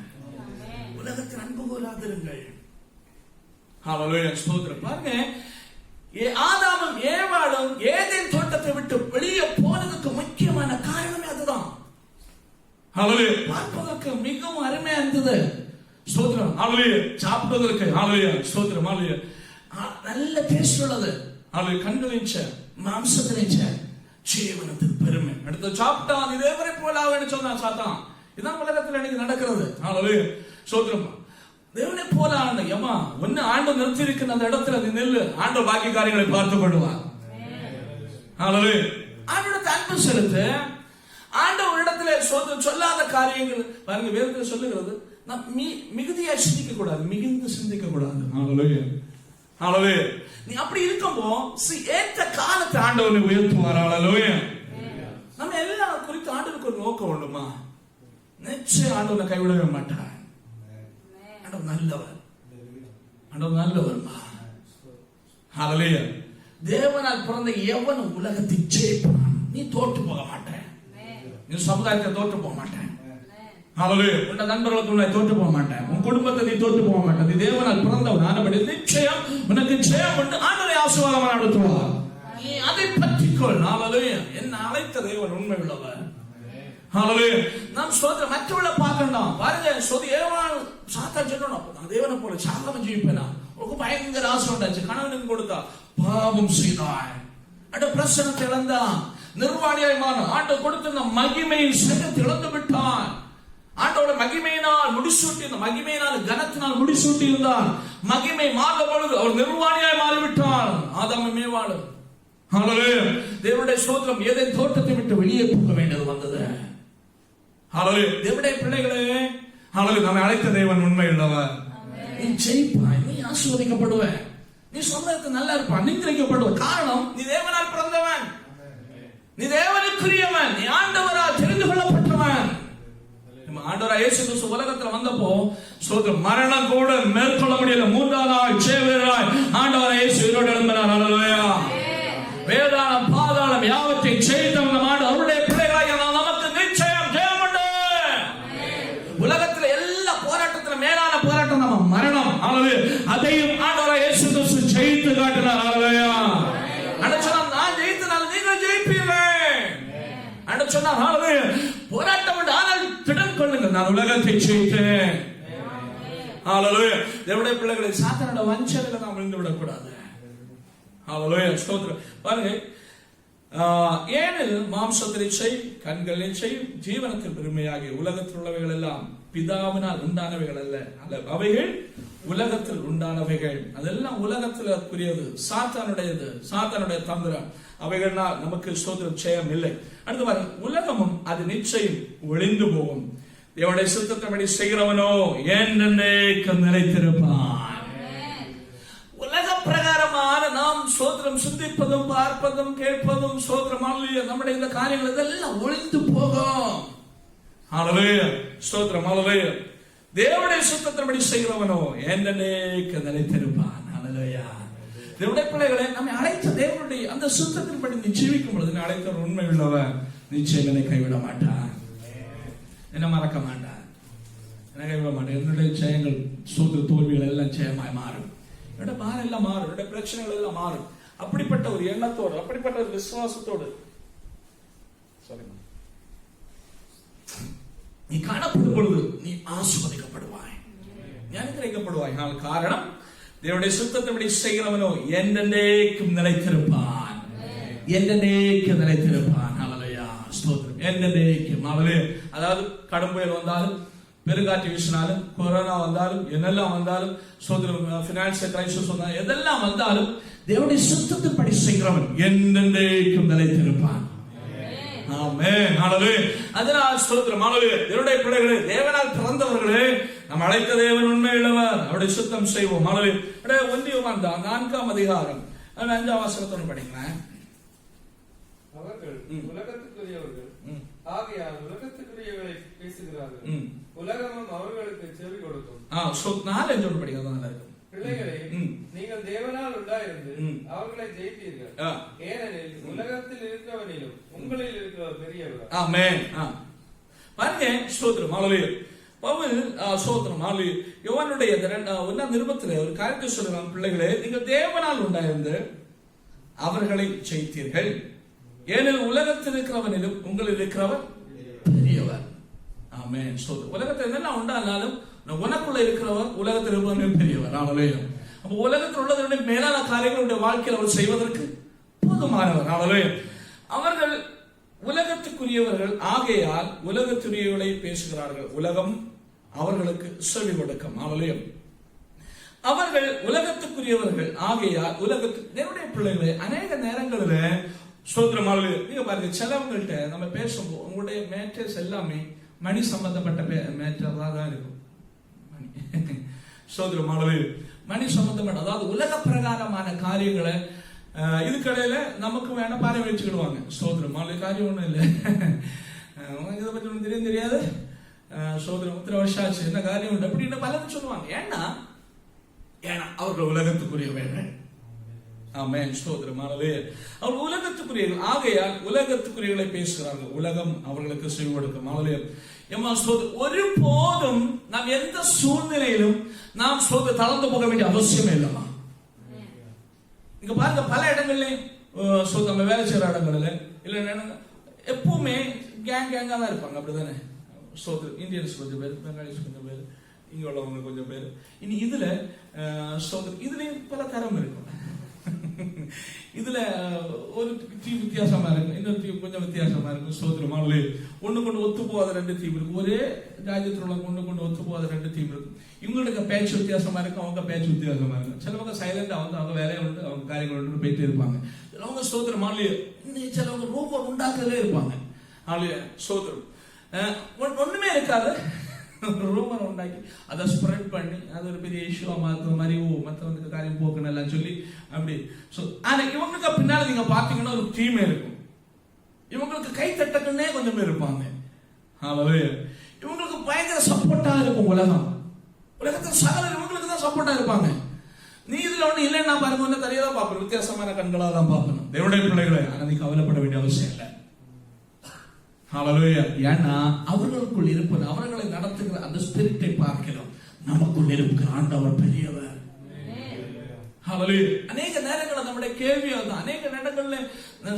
உலகத்தில் அன்பு கோலாதிருங்கள். பாருங்க, ஆதாமும் ஏவாளும் ஏதேன் தோட்டத்தை விட்டு வெளியே போனதுக்கு முக்கியமான காரணமே அதுதான். பார்ப்பதற்கு மிகவும் அருமையா இருந்தது. ஸ்தோத்திரம். சாப்பிடுவதற்கு ஸ்தோத்திரம். நல்ல டேஸ்ட் உள்ளது. கண்களிச்ச மாம்சத்தினைச்ச ஜீவனத்தின் பெருமை. அடுத்து சாப்பிட்டான் இதேவரை போல ஆவேன்னு சொன்னான் சாத்தான். இதான் உலகத்தில் எனக்கு நடக்கிறது. ஸ்தோத்திரம். தேவனை போல ஆண்டு ஏமா ஒன்னு ஆண்டு நிறுத்தி இருக்கிற அந்த இடத்துல நீ நெல்லு, ஆண்டு பாக்கி காரியங்களை பார்த்துக் கொள்வார். ஆண்டோட அன்பு செலுத்து. ஆண்டு ஒரு இடத்துல சொல்லாத காரியங்கள் பாருங்க, வேதத்துல சொல்லுகிறது மிகுதியா சிந்திக்க கூடாது, மிகுந்து சிந்திக்க கூடாது. நீ அப்படி இருக்கும்போ ஏற்ற காலத்தை ஆண்டவனை உயர்த்துவார். நம்ம எல்லாம் குறித்து ஆண்டவனுக்கு ஒரு நோக்கம் உண்டுமா? நிச்சயம் ஆண்டவனை கைவிடவே மாட்டார். நல்லவர், தேவனால் பிறந்த எவன் உலகத்தை ஜெயிப்பான். நீ தோற்று போக மாட்டேன், நீ சமுதாயத்தை தோற்று போக மாட்டேன், உன் நண்பர்களுக்கு தோற்று போக மாட்டேன், உன் குடும்பத்தை நீ தோற்று போக மாட்டேன். நீ தேவனால் பிறந்தவன் ஆனபடி நிச்சயம் உனக்கு ஜெயம் உண்டு. ஆண்டவரை ஆசீர்வாதமாக நடத்துவார். நீ அதை பற்றிக்கொள். என்ன அழைத்த தேவன் உண்மை உள்ளவர். நாம் சோதனை மற்றவளை பார்க்கணும். பாருங்க, ஏவாள் சாத்தா சொல்லணும், நான் தேவனை போல சாகாம ஜீவிப்பேனா. உனக்கு பயங்கர ஆசை உண்டாச்சு, கணவனுக்கு கொடுத்தா பாவம் செய்தாய், அட பிரசனத்தை இழந்தான், நிர்வாணியாய் மாறும். ஆண்டு கொடுத்த மகிமையை சகத்தை இழந்து விட்டான். ஆண்டோட மகிமையினால் முடிசூட்டி, இந்த மகிமையினால் கனத்தினால் முடிசூட்டி இருந்தான். மகிமை மாற பொழுது அவர் நிர்வாணியாய் மாறிவிட்டான். ஆதாமும் ஏவாளும் தேவனுடைய ஸ்தோத்திரம் ஏதேன் தோட்டத்தை விட்டு வெளியே போக வேண்டியது வந்தது. தேவனுடைய பிள்ளைகளே, நம்மை அழைத்த தேவன் உண்மை உள்ளவர். நீ ஜெயிப்பாய், நீ ஆசீர்வதிக்கப்படுவ, நீ சொந்தத்துக்கு நல்லா இருப்பான், நிந்திரிக்கப்படுவ. காரணம், நீ தேவனால் பிறந்தவன், நீ தேவனுக்குரியவன், நீ ஆண்டவரால் தெரிந்து கொள்ளப்பட்டவன். ஆண்டவரா இயேசு கிறிஸ்து உலகத்துல வந்தப்போ சோதரம் மரணம் கூட மேற்கொள்ள முடியல. 3ஆம் நாள் சேவராய் ஆண்டவரா இயேசு உயிரோடு எழும்பினார். அல்லேலூயா. வேதாளம் பாதாளம் யாவற்றையும் ஜெயித்தவன் ஆண்டு அவருடைய பிள்ளைகளாகிய நமக்கு நிச்சயம் ஜெயம் உண்டு. உலகத்துல எல்லா போராட்டத்துல மேலான போராட்டம் நம்ம மரணம். அதையும் ஆண்டவரா இயேசு கிறிஸ்து ஜெயித்து காட்டினார். அல்லேலூயா. அனுச்சனம் நான் ஜெயித்தனால நீங்கள் ஜெயிப்பீர்கள். அனுச்சனம் போராட்டம் உண்டு, ஆனால் திடன் கொள்ளுங்கள், நான் உலகத்தை ஜெயித்தேன். அல்லேலூயா. தேவனுடைய பிள்ளைகளை சாத்தானோட வஞ்சனையில நாம் விழுந்து விடக்கூடாது. பாருங்க, ஏனில் மாம்சத்தின் இச்சை, கண்களின் இச்சை, ஜீவனத்தில் பெருமையாகிய உலகத்தில் உள்ளவைகள் எல்லாம் பிதாவினால் உண்டானவைகள் அல்ல, அவைகள் உலகத்தில் உண்டானவைகள். அதெல்லாம் உலகத்திற்குரியது, சாத்தானுடையது, சாத்தானுடைய தந்திரம். அவைகள்னால் நமக்கு ஸ்தோத்திரம் ஜெயம் இல்லை. அடுத்து பாருங்க, உலகமும் அது நிச்சயம் ஒளிந்து போகும், தேவனுடைய சித்தத்தின்படி செய்கிறவனோ என்றென்றைக்கும் நிலைத்திருப்பான். உலக பிரகாரமான நாம் சோதரம் சிந்திப்பதும் பார்ப்பதும் கேட்பதும் சோதரம் நம்முடைய இந்த காரியங்கள் இதெல்லாம் ஒளிந்து போகும். ஸ்தோத்திரம். தேவனுடைய சித்தத்தின்படி செய்கிறவனோ என்றென்றைக்கும் நிலைத்திருப்பான். தேவனுடைய பிள்ளைகளை நம்மை அழைத்த தேவனுடைய அந்த சித்தத்தின்படி நீ ஜீவிக்கும் பொழுது அழைத்த உண்மை உள்ளவன் நிச்சயம் என்னை கைவிட மாட்டான், என்ன மறக்க மாட்டான், என்ன கைவிட மாட்டான். என்னுடைய ஜெயங்கள் சோதர தோல்விகள் எல்லாம் ஜெயமாய் மாறும். என்னோட பாரம் எல்லாம் மாறும், என்னோட பிரச்சனைகள் எல்லாம் மாறும். அப்படிப்பட்ட ஒரு எண்ணத்தோடு, அப்படிப்பட்ட ஒரு விசுவாசத்தோடு நீ காணப்படும் பொழுது நீ ஆசீர்வதிக்கப்படுவாய், நீ அனுகிரகிக்கப்படுவாய். காரணம், தேவனுடைய சித்தத்தின்படி செய்கிறவனோ என்றென்றைக்கும் நிலைத்திருப்பான், என்றென்றைக்கும் நிலைத்திருப்பான். அல்லேலூயா. ஸ்தோத்திரம். என்றென்றைக்கும். அதாவது கடும் புயல் வந்தாலும், பெருங்காற்று வீசினாலும், கொரோனா வந்தாலும், என்னெல்லாம் வந்தாலும், பினான்சியல் கிரைசிஸ் வந்தாலும், எதெல்லாம் வந்தாலும் தேவனுடைய சித்தத்தின்படி செய்கிறவன் என்றென்றைக்கும் நிலைத்திருப்பான். ஆமென். ஹல்லேலூயா. அதனால் ஸ்தோத்திரம். ஹல்லேலூயா. தேவனுடைய பிள்ளைகளே, தேவனால் பிறந்தவர்களே, நாம் அழைத்த தேவன் உண்மை உள்ளவர், அவருடைய சித்தம் செய்வோம். ஹல்லேலூயா. 1 யோவான் 4ஆம் அதிகாரம் 5ஆம் வசனத்தோடு படிங்களேன். அவர்கள் உலகத்துக்குரியவர்கள் ஆகையால் உலகத்துக்குரியவர்களை பேசுகிறார்கள், உலகமும் அவர்களுக்கு செவி கொடுக்கும். 4 படிக்கிறதா இருக்கும். பிள்ளைகளே, நீங்கள் தேவனால் உண்டாயிருந்து அவர்களை ஜெயித்தீர்கள், ஏனெனில் உலகத்தில் இருக்கிறவனிலும் உங்களில் இருக்கிறவர் பெரியவர். ஆமென். பாருங்க, ஸ்தோத்திரம், ஹல்லேலூயா. பவுல் ஸ்தோத்திரம், ஹல்லேலூயா. யோவானுடைய 1ஆம் நிருபத்திலே ஒரு காரியத்தை சொல்றான், பிள்ளைகளே நீங்கள் தேவனால் உண்டாயிருந்து அவர்களை ஜெயித்தீர்கள், ஏனெனில் உலகத்தில் இருக்கிறவனிலும் உங்களில் இருக்கிறவர் பெரியவர். ஆமென். ஸ்தோத்திரம். உலகத்தில் என்னென்ன உண்டானாலும் உனக்குள்ள இருக்கிறவர் உலகத்தில் இருப்பவன் பெரியவர். ஹல்லேலூயா. அப்ப உலகத்தில் உள்ளதை மேலான காரியங்களுடைய வாழ்க்கையில் அவர் செய்வதற்கு போதுமானவர். ஹல்லேலூயா. அவர்கள் உலகத்துக்குரியவர்கள் ஆகையால் உலகத்துரியவர்களை பேசுகிறார்கள், உலகம் அவர்களுக்கு செவி கொடுக்கும். ஹல்லேலூயா. அவர்கள் உலகத்துக்குரியவர்கள் ஆகையால் தேவனுடைய பிள்ளைகளை அநேக நேரங்களில் ஸ்தோத்திரம், ஹல்லேலூயா. நீங்க பாருங்க, சிலவங்கள்ட்ட நம்ம பேசும்போது உங்களுடைய மேட்டர்ஸ் எல்லாமே மணி சம்பந்தப்பட்ட மேட்டர் தான் இருக்கும். ஸ்தோத்திரம், ஹல்லேலூயா. மணி சம்பந்தப்பட்ட, அதாவது உலக பிரகாரமான காரியங்களை இதுக்கடையில நமக்கு வேணா பாறை வச்சுக்கிடுவாங்க. ஸ்தோத்திரம், ஹல்லேலூயா. காரியம் ஒண்ணும் இல்லை, இதை பற்றி ஒன்றும் தெரியாது. ஸ்தோத்திரம், 3 வருஷம் ஆச்சு, என்ன காரியம் உண்டு அப்படின்னு பலரும் சொல்லுவாங்க. ஏன்னா அவர்கள் உலகத்துக்குரியவர்கள். ஆமென். ஸ்தோத்திரம், ஹல்லேலூயா. அவர்கள் உலகத்துக்குரியவர்கள் ஆகையால் உலகத்துக்குரியவர்களை பேசுகிறார்கள், உலகம் அவர்களுக்கு செவி கொடுக்கும். ஹல்லேலூயா. ஒரு போதும் நாம் எந்த சூழ்நிலையிலும் நாம் தளர்ந்து போக வேண்டிய அவசியமே இல்லமா. இங்க பாருங்க, பல இடங்கள்ல நம்ம வேலை செய்யற இடங்கள்ல இல்ல எப்பவுமே கேங்கா தான் இருப்பாங்க, அப்படிதானே? இந்தியன்ஸ் கொஞ்சம் பேர், பெங்காலிஸ் கொஞ்சம் பேர், இங்க உள்ளவங்க கொஞ்சம் பேர். இனி இதுல இதுலயும் பல தரம் இருக்கும். இதுல ஒரு தீம் வித்தியாசமா இருக்கும், இன்னொரு தீம் கொஞ்சம் வித்தியாசமா இருக்கும். ஸ்தோத்திரம், ஹல்லேலூயா. ஒண்ணு கொண்டு ஒத்து போகாத 2 தீம் இருக்கு. ஒரே ராஜ்யத்தில் உள்ள ஒண்ணு கொண்டு ஒத்து போகாத 2 தீம் இருக்கு. இவங்களுக்கு பேச்சு வித்தியாசமா இருக்கும், அவங்க பேச்சு வித்தியாசமா இருக்கும். சிலவங்க சைலண்டா வந்து அவங்க வேலையை விட்டு அவங்க காரியங்கள் விட்டு போயிட்டு இருப்பாங்க. சிலவங்க ஸ்தோத்திரம், ஹல்லேலூயா. இன்னும் சிலவங்க ரூபர் உண்டாக்கவே இருப்பாங்க. ஹல்லேலூயா. ஸ்தோத்திரம். ஒண்ணுமே இருக்காது, ரூமர் உண்டாக்கி அதை ஸ்ப்ரெட் பண்ணி அது ஒரு பெரிய இஷ்யூவா மாத்த மாதிரி மற்றவங்களுக்கு காரியம் போக்கணும் எல்லாம் சொல்லி அப்படி. ஆனா இவங்களுக்கு பின்னால நீங்க பாத்தீங்கன்னா ஒரு டீமே இருக்கும். இவங்களுக்கு கை தட்டக்குன்னே கொஞ்சம் பேர் இருப்பாங்க. ஹல்லேலூயா. இவங்களுக்கு பயங்கர சப்போர்ட்டா இருக்கும் உலகம். உலகத்தில் சகல இவங்களுக்கு தான் சப்போர்ட்டா இருப்பாங்க. நீ இதுல ஒண்ணு இல்லைன்னா பாருங்க, ஒண்ணு தனியா பார்க்கணும், வித்தியாசமான கண்களாக தான் பார்க்கணும். தேவனுடைய பிள்ளைகளை நீ கவலைப்பட வேண்டிய அவசியம் இல்லை. ஹல்லேலூயா. ஏன்னா அவர்களுக்குள் இருப்பது, அவர்களை நடத்துகிற அந்த ஸ்பிரிட்டை பார்க்கிறோம். நமக்குள் இருக்கிற ஆண்டவர் பெரியவர். ஹல்லேலூயா. அநேக நேரங்களில் நம்முடைய கேள்வி அதுதான். அநேக இடங்கள்ல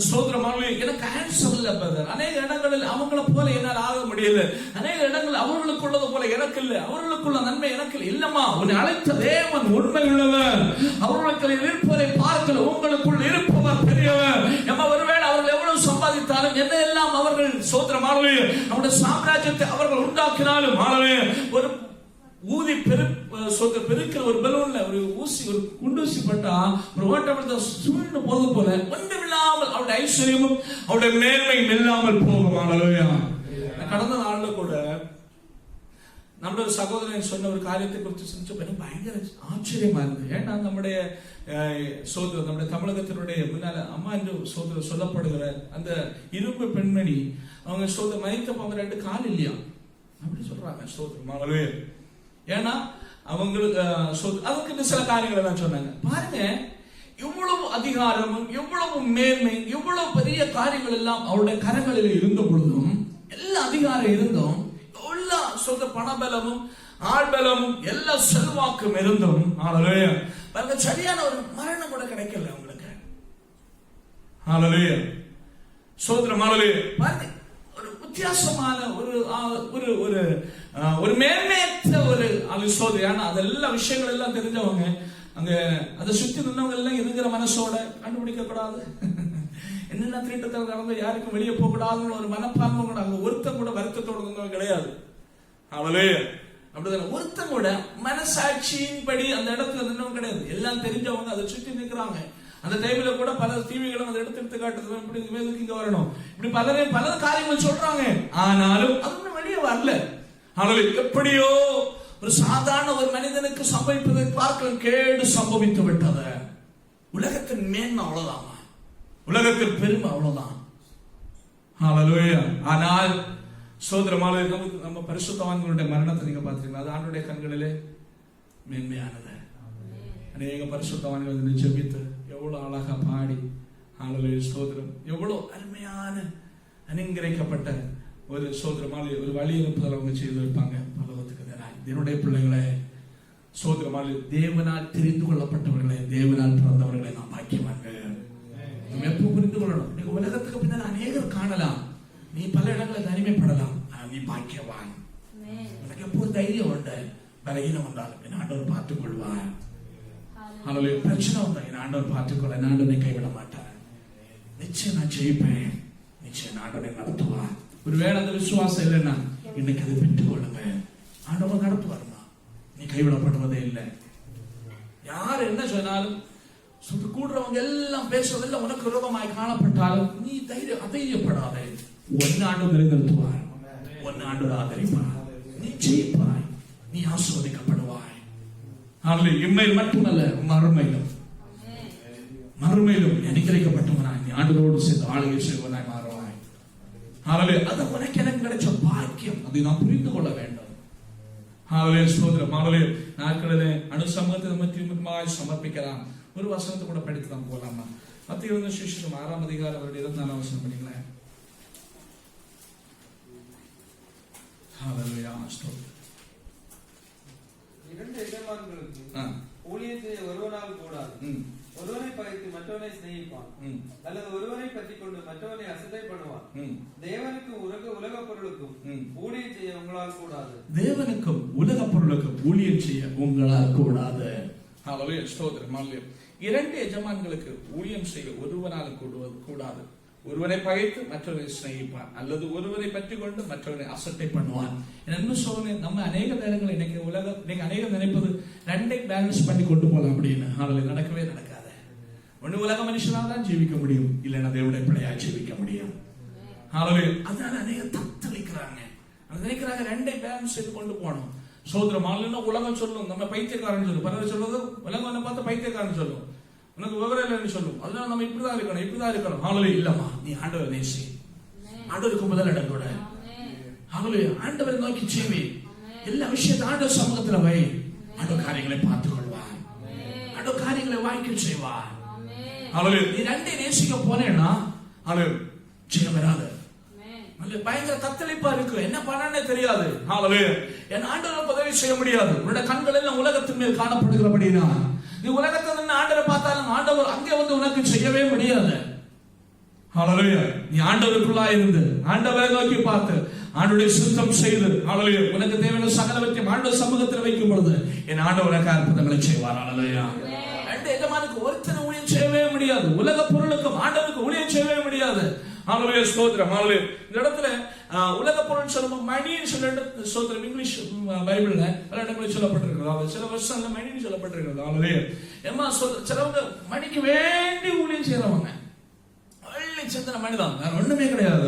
ஸ்தோத்திரம், ஹல்லேலூயா, எனக்கு ஆன்சர் இல்ல பிரதர். அநேக இடங்களில் அவங்கள போல என்னால் ஆக முடியல. அநேக இடங்கள் அவர்களுக்குள்ளது போல எனக்கு இல்லை, அவர்களுக்குள்ள நன்மை எனக்கு இல்லை. இல்லம்மா, உன்னை அழைத்த தேவன் உண்மை உள்ளவர். அவர்களுக்கு இருப்பதை பார்க்கல, உங்களுக்குள் இருப்பவர் பெரியவர். நம்ம ஒருவேளை அவர்கள் எவ்வளவு சம்பாதித்தாலும் என்ன எல்லாம் அவர்கள் ஸ்தோத்திரம், ஹல்லேலூயா, அவருடைய சாம்ராஜ்யத்தை அவர்கள் உண்டாக்கினாலும், ஹல்லேலூயா, ஒரு ஊதி பெருக்கிற ஒரு பலூன்ல ஒரு ஊசி, ஒரு குண்டூசி பட்டா ஒரு ஓட்டப்பட்ட சூழ்நிலை போது போல ஒன்றுமில்லாமல் அவருடைய ஐஸ்வர்யமும் அவருடைய மேன்மையும் இல்லாமல் போகும். ஹல்லேலூயா. கடந்த நாள்ல கூட நம்மளோட சகோதரன் சொன்ன ஒரு காரியத்தை குறித்து சிந்திச்ச பயங்கர ஆச்சரியமா இருந்தது. ஏன்னா நம்முடைய சோதரர், நம்முடைய தமிழகத்தினுடைய முன்னால அம்மா என்று சோதரர் சொல்லப்படுகிற அந்த இரும்பு பெண்மணி, அவங்க சோதரர் மயக்க அவங்க 2 கால் இல்லையா அப்படி சொல்றாங்க. சோதரர், ஹல்லேலூயா. ஏன்னா அவங்களுக்கு அதுக்கு சில காரியங்கள் எல்லாம் சொன்னாங்க. பாருங்க, இவ்வளவு அதிகாரமும் இவ்வளவு மேன்மை இவ்வளவு பெரிய காரியங்கள் எல்லாம் அவருடைய கரங்களில் இருந்த பொழுதும், எல்லா அதிகாரம் இருந்தும், எல்லா சொந்த பணபலமும் ஆள்பலமும் எல்லா செல்வாக்கும் இருந்தும், ஹல்லேலூயா, பாருங்க, சரியான ஒரு மரணம் கூட கிடைக்கல அவங்களுக்கு. ஹல்லேலூயா. ஸ்தோத்திரம், ஹல்லேலூயா. பாருங்க, ஒரு வித்தியாசமான ஒரு மேன்மையற்ற ஒரு சோதனை. அதெல்லாம் விஷயங்கள் எல்லாம் தெரிஞ்சவங்க அங்க அதை சுத்தி நின்றவங்க எல்லாம் இருக்கிற மனசோட கண்டுபிடிக்க கூடாது, என்னென்ன திருட்டத்தில் நடந்து யாருக்கும் வெளியே போக கூடாதுன்னு ஒரு மனப்பான்மை கூட அங்க ஒருத்தம் கூட வருத்தத்தோட இருந்தவங்க கிடையாது. ஹல்லேலூயா. அப்படிதானே? ஒருத்தம் கூட மனசாட்சியின் படி அந்த இடத்துல நின்றவங்க கிடையாது. எல்லாம் தெரிஞ்சவங்க அதை சுற்றி நிற்கிறாங்க. அந்த டைம்ல கூட பல டிவிகளும் அதை எடுத்து காட்டுறது, இப்படி இங்க வரணும், இப்படி பல காரியங்கள் சொல்றாங்க. ஆனாலும் அது வெளியே வரல. ஹல்லேலூயா. எப்படியோ ஒரு சாதாரண ஒரு மனிதனுக்கு சம்பவிப்பதை பார்க்க கேடு சம்பவித்து விட்டது. உலகத்தின் மேன்மை அவ்வளவுதான், உலகத்தின் பெருமை அவ்வளவுதான். ஹல்லேலூயா. ஆனால் சோதரமால நம்ம பரிசுத்தவான்களுடைய மரணத்தை நீங்க பாத்தீங்களா? அது ஆண்டவருடைய கண்களிலே மேன்மையானது. அநேக பரிசுத்தவான்கள் ஜெபித்து எவ்வளவு அழகா பாடி ஹல்லேலூயா ஸ்தோத்திரம், எவ்வளவு அருமையான அனுங்கிரகிக்கப்பட்ட ஒரு சோதரமால ஒரு வழி இருப்பதில் அவங்க செய்திருப்பாங்க பரலோகத்துக்கு நேராய். என்னுடைய பிள்ளைகளே, சோதரமால தேவனால் தெரிந்து கொள்ளப்பட்டவர்களே, தேவனால் பிறந்தவர்களை நாம் பாக்கியவான்கள். நம்ம எப்போ புரிந்து கொள்ளணும்? நீங்க உலகத்துக்கு பின்னால் அநேகர் காணலாம், நீ பல இடங்களில் தனிமைப்படலாம், ஆனால் நீ பாக்கியவான். எனக்கு எப்போ தைரியம் உண்டு, பலகீனம் வந்தாலும் என் ஆண்டவர் பார்த்துக் கொள்வார். ஆனால் பிரச்சனை வந்தா என் ஆண்டவர் பார்த்துக்கொள்ள, என் ஆண்டவனை கைவிட மாட்டார். நிச்சயம் நான் ஜெயிப்பேன், நிச்சயம் ஆண்டவனை நடத்துவார். ஒருவேளை அந்த விசுவாசம் இல்லைன்னா இன்னைக்கு அதை பெற்றுக் கொள்ளுங்க, ஆண்டவர் நடத்துவாருமா. நீ கைவிடப்படுவதே இல்லை. யார் என்ன சொன்னாலும் சுத்தி கூடுறவங்க எல்லாம் பேசுறதெல்லாம் உனக்கு விரோதமாய் காணப்பட்டாலும் நீ அதைரியப்படாதே. ஒன்னு ஆண்டவர் நிலைநிறுத்துவார், ஒன்னு ஆண்டவர் ஆதரிப்பார். நீ ஜெயிப்பாய், நீ ஆசீர்வதிக்கப்படுவாய். இம்மையில் மட்டுமல்ல, மறுமையிலும் அனுகிரகிக்கப்பட்டவனாய் நீ ஆண்டவரோடு சேர்ந்து ஆளுகை செய்வனாய் மாறுவாய். அது உனக்கு எனக்கு கிடைச்ச பாக்கியம், அதை நாம் புரிந்து கொள்ள வேண்டும். நாட்களிலே அனுசமத்தை நம்ம சமர்ப்பிக்கலாம். ஒரு வசனத்தை கூட படித்து தான் போலாமா? மத்திய 6ஆம் அதிகாரம் 24ஆம் வசனம் படிங்களேன். இரண்டு எஜமான்களுக்கு ஊழியம் செய்ய ஒருவனால் கூடாது. ஒருவனை பகைத்து மற்றவனை சிநேகிப்பான், அல்லது ஒருவனை பற்றி கொண்டு மற்றவனை அசட்டை பண்ணுவான். தேவனுக்கும் உலக பொருளுக்கும் ஊழியம் செய்ய உங்களால் கூடாது. தேவனுக்கும் உலக பொருளுக்கும் ஊழியம் செய்ய உங்களால் கூடாது. இரண்டு எஜமான்களுக்கு ஊழியம் செய்ய ஒருவனால் கூடாது. ஒருவனை பகைத்து மற்றவரை சிநேகிப்பான், அல்லது ஒருவரை பற்றி கொண்டு மற்றவரை அசட்டை பண்ணுவான். என்ன சொல்றேன், நம்ம அநேக நேரங்கள் இன்னைக்கு அநேகம் நினைப்பது ரெண்டை பேலன்ஸ் பண்ணி கொண்டு போலாம் அப்படின்னு. ஆனால் நடக்கவே நடக்காது. ஒண்ணு உலக மனுஷனால தான் ஜீவிக்க முடியும், இல்லைன்னா தேவனுடைய பிள்ளையா ஜீவிக்க முடியும். அதனால அநேகம் தத்தளிக்கிறாங்க, நினைக்கிறாங்க ரெண்டை பேலன்ஸ் செய்து கொண்டு போனோம். சோதரமால உலகம் சொல்லும் நம்ம பைத்தியக்காரன் சொல்லும், பரவாயில்ல சொல்றது உலகம் பார்த்து பைத்தியக்காரன் சொல்லும், உனக்கு விவரம் இல்லைன்னு சொல்லும். அதனால நம்ம இப்படிதான் இருக்கணும். ஹல்லேலூயா. இல்லம்மா, நீ ஆண்டவரை நேசி, ஆண்டவருக்கு முதல் இடம் கூட. ஹல்லேலூயா. ஆண்டவரை நோக்கி செய்வி, எல்லா விஷயத்தை ஆண்டவர் சமூகத்துல வை. ஆண்டவர் காரியங்களை பார்த்துக் கொள்வார், ஆண்டவர் காரியங்களை வாய்க்க செய்வார். ஹல்லேலூயா. நீ ரெண்டை நேசிக்க போனேன்னா ஜெயம் வராது. பயங்கர தத்தளிப்பா இருக்கு, என்ன பண்ணனே தெரியாது. என் ஆண்டவர் உதவி செய்ய முடியாது. உன்னுடைய கண்கள் எல்லாம் உலகத்தின் மேல் காணப்படுகிறபடினா நீ உலகத்தை நின்று ஆண்டவரை பார்த்தாலும் ஆண்டவர் அங்கே வந்து உனக்கு செய்யவே முடியாது. நீ ஆண்டவருக்குள்ளா இருந்து ஆண்டவரை நோக்கி பார்த்து ஆண்டவருடைய சுத்தம் செய்து உனக்கு தேவையான சகலவற்றையும் ஆண்டவர் சமூகத்தில் வைக்கும் பொழுது என் ஆண்டவர் உனக்கு அற்புதங்களை செய்வார். ரெண்டு எஜமானுக்கு ஒருத்தனை ஊழியம் செய்யவே முடியாது, உலக பொருளுக்கும் ஆண்டவருக்கு ஊழியம் செய்யவே முடியாது. இந்த இடத்துல உலக பொருள் சொல்லும் மணின்னு சொல்லிட்டு சோதரம் இங்கிலீஷ் பைபிள்ல பல இடங்களில் சொல்லப்பட்டிருக்கிறது. சில வருஷம் மணின்னு சொல்லப்பட்டிருக்கிறது. ஏமா சிலவங்க மணிக்கு வேண்டி ஊழியம் செய்யறவங்க சிந்தனை மனிதான், வேற ஒண்ணுமே கிடையாது.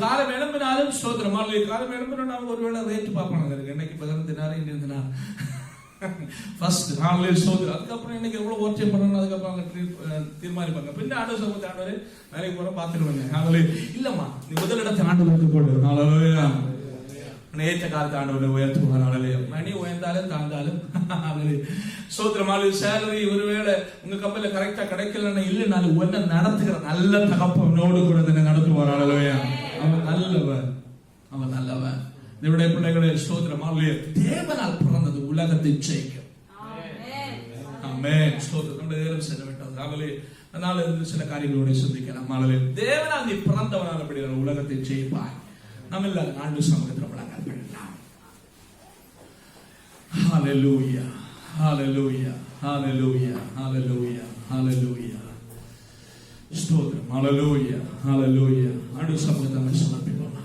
காலம் எழும்பினாலும் சோதரம் காலம் எழும்பினா ஒருவேளை ரேட்டு பார்ப்பாங்க, என்னைக்கு 15 தினார் இன்னும் தினார் ஃபர்ஸ்ட் சோதரம். அதுக்கப்புறம் இன்னைக்கு எவ்வளவு ஓர்ச்சை பண்ணணும், அதுக்கப்புறம் அவங்க தீர்மானிப்பாங்க. பின்ன ஆண்டவர் சமூகத்தை ஆண்டவர் வேலைக்கு போற பாத்துருவாங்க. இல்லம்மா, நீ முதலிடத்தை ஆண்டவருக்கு போடு. ஏற்ற காலத்து ஆண்டவரை உயர்த்துவார். மணி உயர்ந்தாலும் தாழ்ந்தாலும் சோதரமாலு சேலரி ஒருவேளை உங்க கம்பெனில கரெக்டா கிடைக்கலன்னு இல்லைனாலும் ஒன்ன நடத்துகிற நல்ல தகப்பனோடு கூட நடத்துவார். அவன் நல்லவன், அவன் நல்லவன். தேவனுடைய பிள்ளைகளை ஸ்தோத்திரமாலே, தேவனால் பிறந்தது உலகத்தை ஜெயிக்கும். ஆமென். ஸ்தோத்திரம். நம்முடைய நேரம் செல்ல விட்டது. அதனால இருந்து சில காரியங்களோட சிந்திக்கலாம். தேவனால் நீ பிறந்தவனால் அப்படி உலகத்தை ஜெயிப்பாய். நம்ம எல்லாரும் ஆண்டு சமூகத்தில் முழங்கால் பண்ணலாம். ஹல்லேலூயா, ஹல்லேலூயா, ஹல்லேலூயா, ஹல்லேலூயா, ஹல்லேலூயா. ஸ்தோத்திரம். ஹல்லேலூயா, ஹல்லேலூயா. ஆண்டு சமூகத்தை நம்ம சமர்ப்பிப்போம்.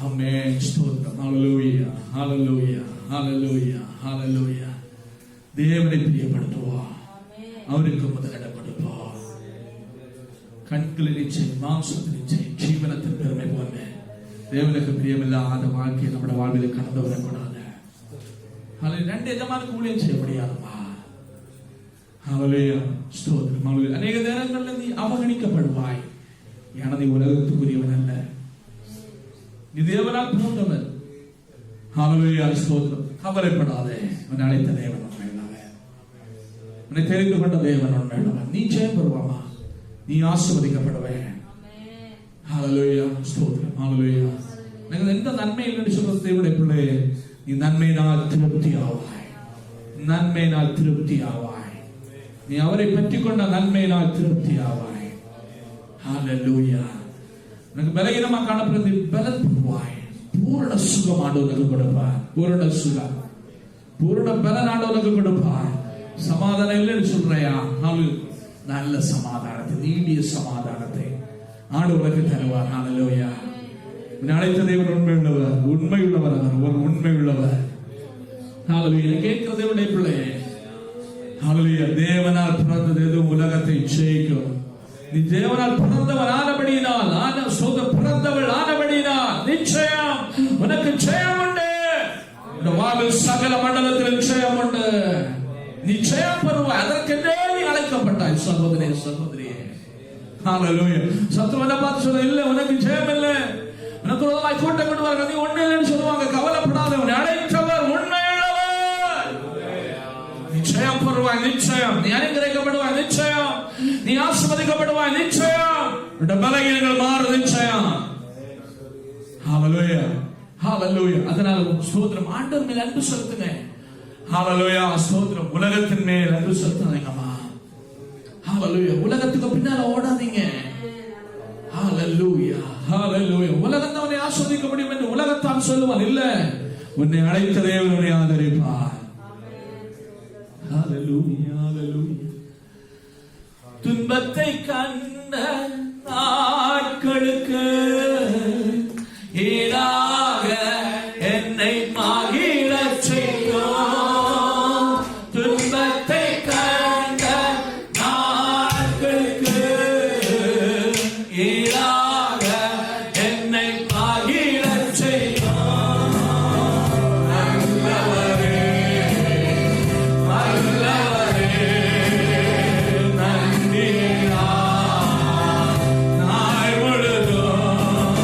ஆமென். ஸ்தோத்திரம். ஹல்லேலூயா, ஹல்லேலூயா, ஹல்லேலூயா, ஹல்லேலூயா. தேவனை பிரியப்படுத்துவோம், அவருக்கு முதலிடம் கொடுப்போம். கண்களில் நிச்சயம், மாம்சத்தில் நிச்சயம், ஜீவனத்தின் பெருமை போல தேவனுக்கு பிரியமில்லாத வாழ்க்கையை நம்முடைய வாழ்வில் கடந்து வரக்கூடாது. ரெண்டு எஜமானுக்கு ஊழியம் செய்ய முடியாதுமா. ஹalleluya ஸ்தோத்திரம் ஹalleluya. அநேக நேரங்களில் நீ அவகணிக்கப்படுவாய். ஏன்னா நீ உலகத்துக்குரியவன் அல்ல, நீ தேவனால் பிறந்தவன். ஹalleluya ஸ்தோத்திரம். கவலைப்படாதே, உன்னை அழைத்த தேவன் உண்மையுள்ளவர், உன்னை தெரிந்து கொண்ட தேவன் உண்மையுள்ளவர். நீ ஜெயம் பெறுவாமா, நீ ஆசீர்வதிக்கப்படுவேன். ஹalleluya ஸ்தோத்திரம் ஹalleluya. நீங்கள் எந்த நன்மை இல்லைன்னு சொல்றது தேவனுடைய பிள்ளையே, நீ நன்மையினால் திருப்தி ஆவாய், நன்மையினால் திருப்தி ஆவாய். நீ அவரை பற்றி கொண்ட நன்மையினால் திருப்தி ஆவாய். ஹalleluya. உனக்கு பலகீனமா காணப்படுறது பலன் பெறுவாய். பூரண சுகம் ஆண்டவனுக்கு கொடுப்பார், பூரண சுகம், பூரண பலன் ஆண்டவனுக்கு கொடுப்பார். சமாதானம் இல்லைன்னு சொல்றியா, நல்ல சமாதானத்தை, நீடிய சமாதானத்தை ஆண்டவனுக்கு தருவார். ஹalleluya. அழைத்த தேவன் உண்மையுள்ளவர், உண்மையுள்ளவர், அவர் ஒரு உண்மையுள்ளவர். ஹalleluya. கேட்கிற தேவனுடைய பிள்ளையே, ஹalleluya. தேவனால் பிறந்தது எதுவும் உலகத்தை ஜெயிக்கும். நீ தேவனால் பிறந்தவன் ஆனபடியினால், பிறந்தவள் ஆனபடியினால் நிச்சயம் உனக்கு ஜெயம் உண்டு. இந்த வாழ்வில் சகல மண்டலத்தில் ஜெயம் உண்டு. நீ ஜெயம் பெறுவாய். அதற்கென்றே நீ அழைக்கப்பட்டாய் சகோதரே, சகோதரியே. ஹalleluya. சத்துருவனை பார்த்து சொல்ல, இல்ல உனக்கு ஜெயம் இல்லை, உனக்கு விரோதமாய் கூட்டம் கொண்டுவார்கள், நீ ஒண்ணு இல்லைன்னு சொல்லுவாங்க. கவலைப்படாத, உன்னை அழைத்தவர் உண்மையுள்ளவர். நிச்சயம் பெறுவாய், நிச்சயம் நீ அனுகிரகிக்கப்படுவாய், நிச்சயம் நீ ஆசீர்வதிக்கப்படுவாய், நிச்சயம் உன்னுடைய பலகீனங்கள் மாறும், நிச்சயம். ஹalleluya ஹalleluya. அதனால ஸ்தோத்திரம், ஆண்டவர் மேல் அன்பு செலுத்துங்க. ஹalleluya ஸ்தோத்திரம். உலகத்தின் மேல் அன்பு செலுத்துங்கம்மா. ஹalleluya. உலகத்துக்கு பின்னால ஓடாதீங்க. ஹalleluya ஹalleluya. உலகம் அவனை ஆசீர்வதிக்க முடியும் என்று உலகத்தான் சொல்லுவான். இல்ல, உன்னை அழைத்த தேவன் உன்னை ஆதரிப்பார். ஹalleluya ஹalleluya. துன்பத்தை கண்ட நாட்களுக்கு ஈடாக என்னை மகிழச் செய்யும். துன்பத்தை கண்ட நாட்களுக்கு ஈடாக என்னை மகிழச் செய்யும். நல்லவரே நல்லவரே, நன்றியா நாள் முழுதும்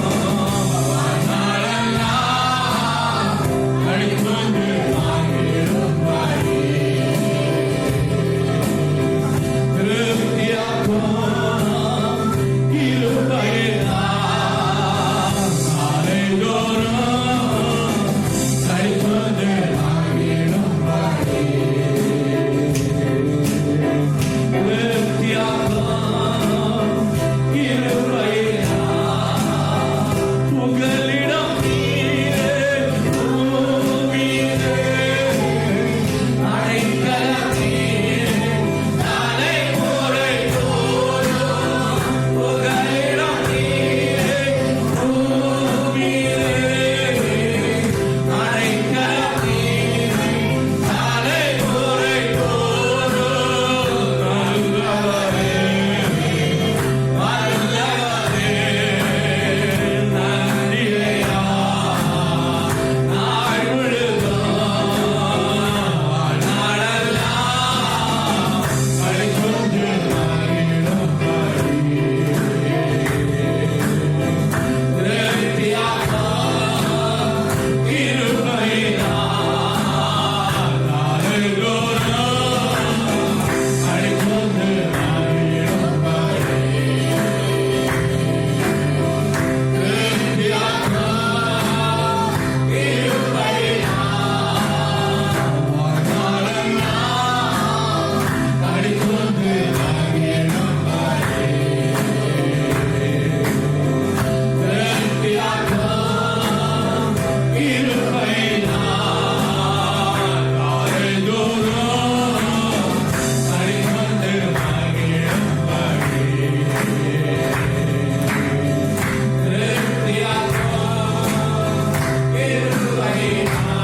நாளெல்லாம் கழித்துண்டு வாங்கிடும்படி திருப்தியாக்கும் இருப்பையினால் நாளைதோறும் கழித்துண்டு வாங்கிடும்படி திருப்தியாக்கும் இருப்பையினால் புகலிடம் நீரே, பூமியிலே அடைக்கலம் நீரே, தலைமுறை தோறும் புகலிடம் நீரே, பூமியிலே அடைக்கலம் நீரே, தலைமுறை தோறும் நல்லவரே நல்லவரே, நன்றியா நாள் முழுதும் நாளெல்லாம் கழித்துண்டு வாங்கிடும்படி திருப்தியாக்கும் இருப்பையினால் நாளெல்லோரும் கழித்துண்டு வாங்கிடும்படி திருப்தியாக்கும் இருப்பையினால் நாளெல்லாம் கழித்துண்டு வாங்கிடும்படி திருப்தியாக்கும் இருப்பையினால் நாளெல்லோரும் கழித்துண்டு வாங்கிடும்படி திருப்தியாக்கும் இருப்பையினால்.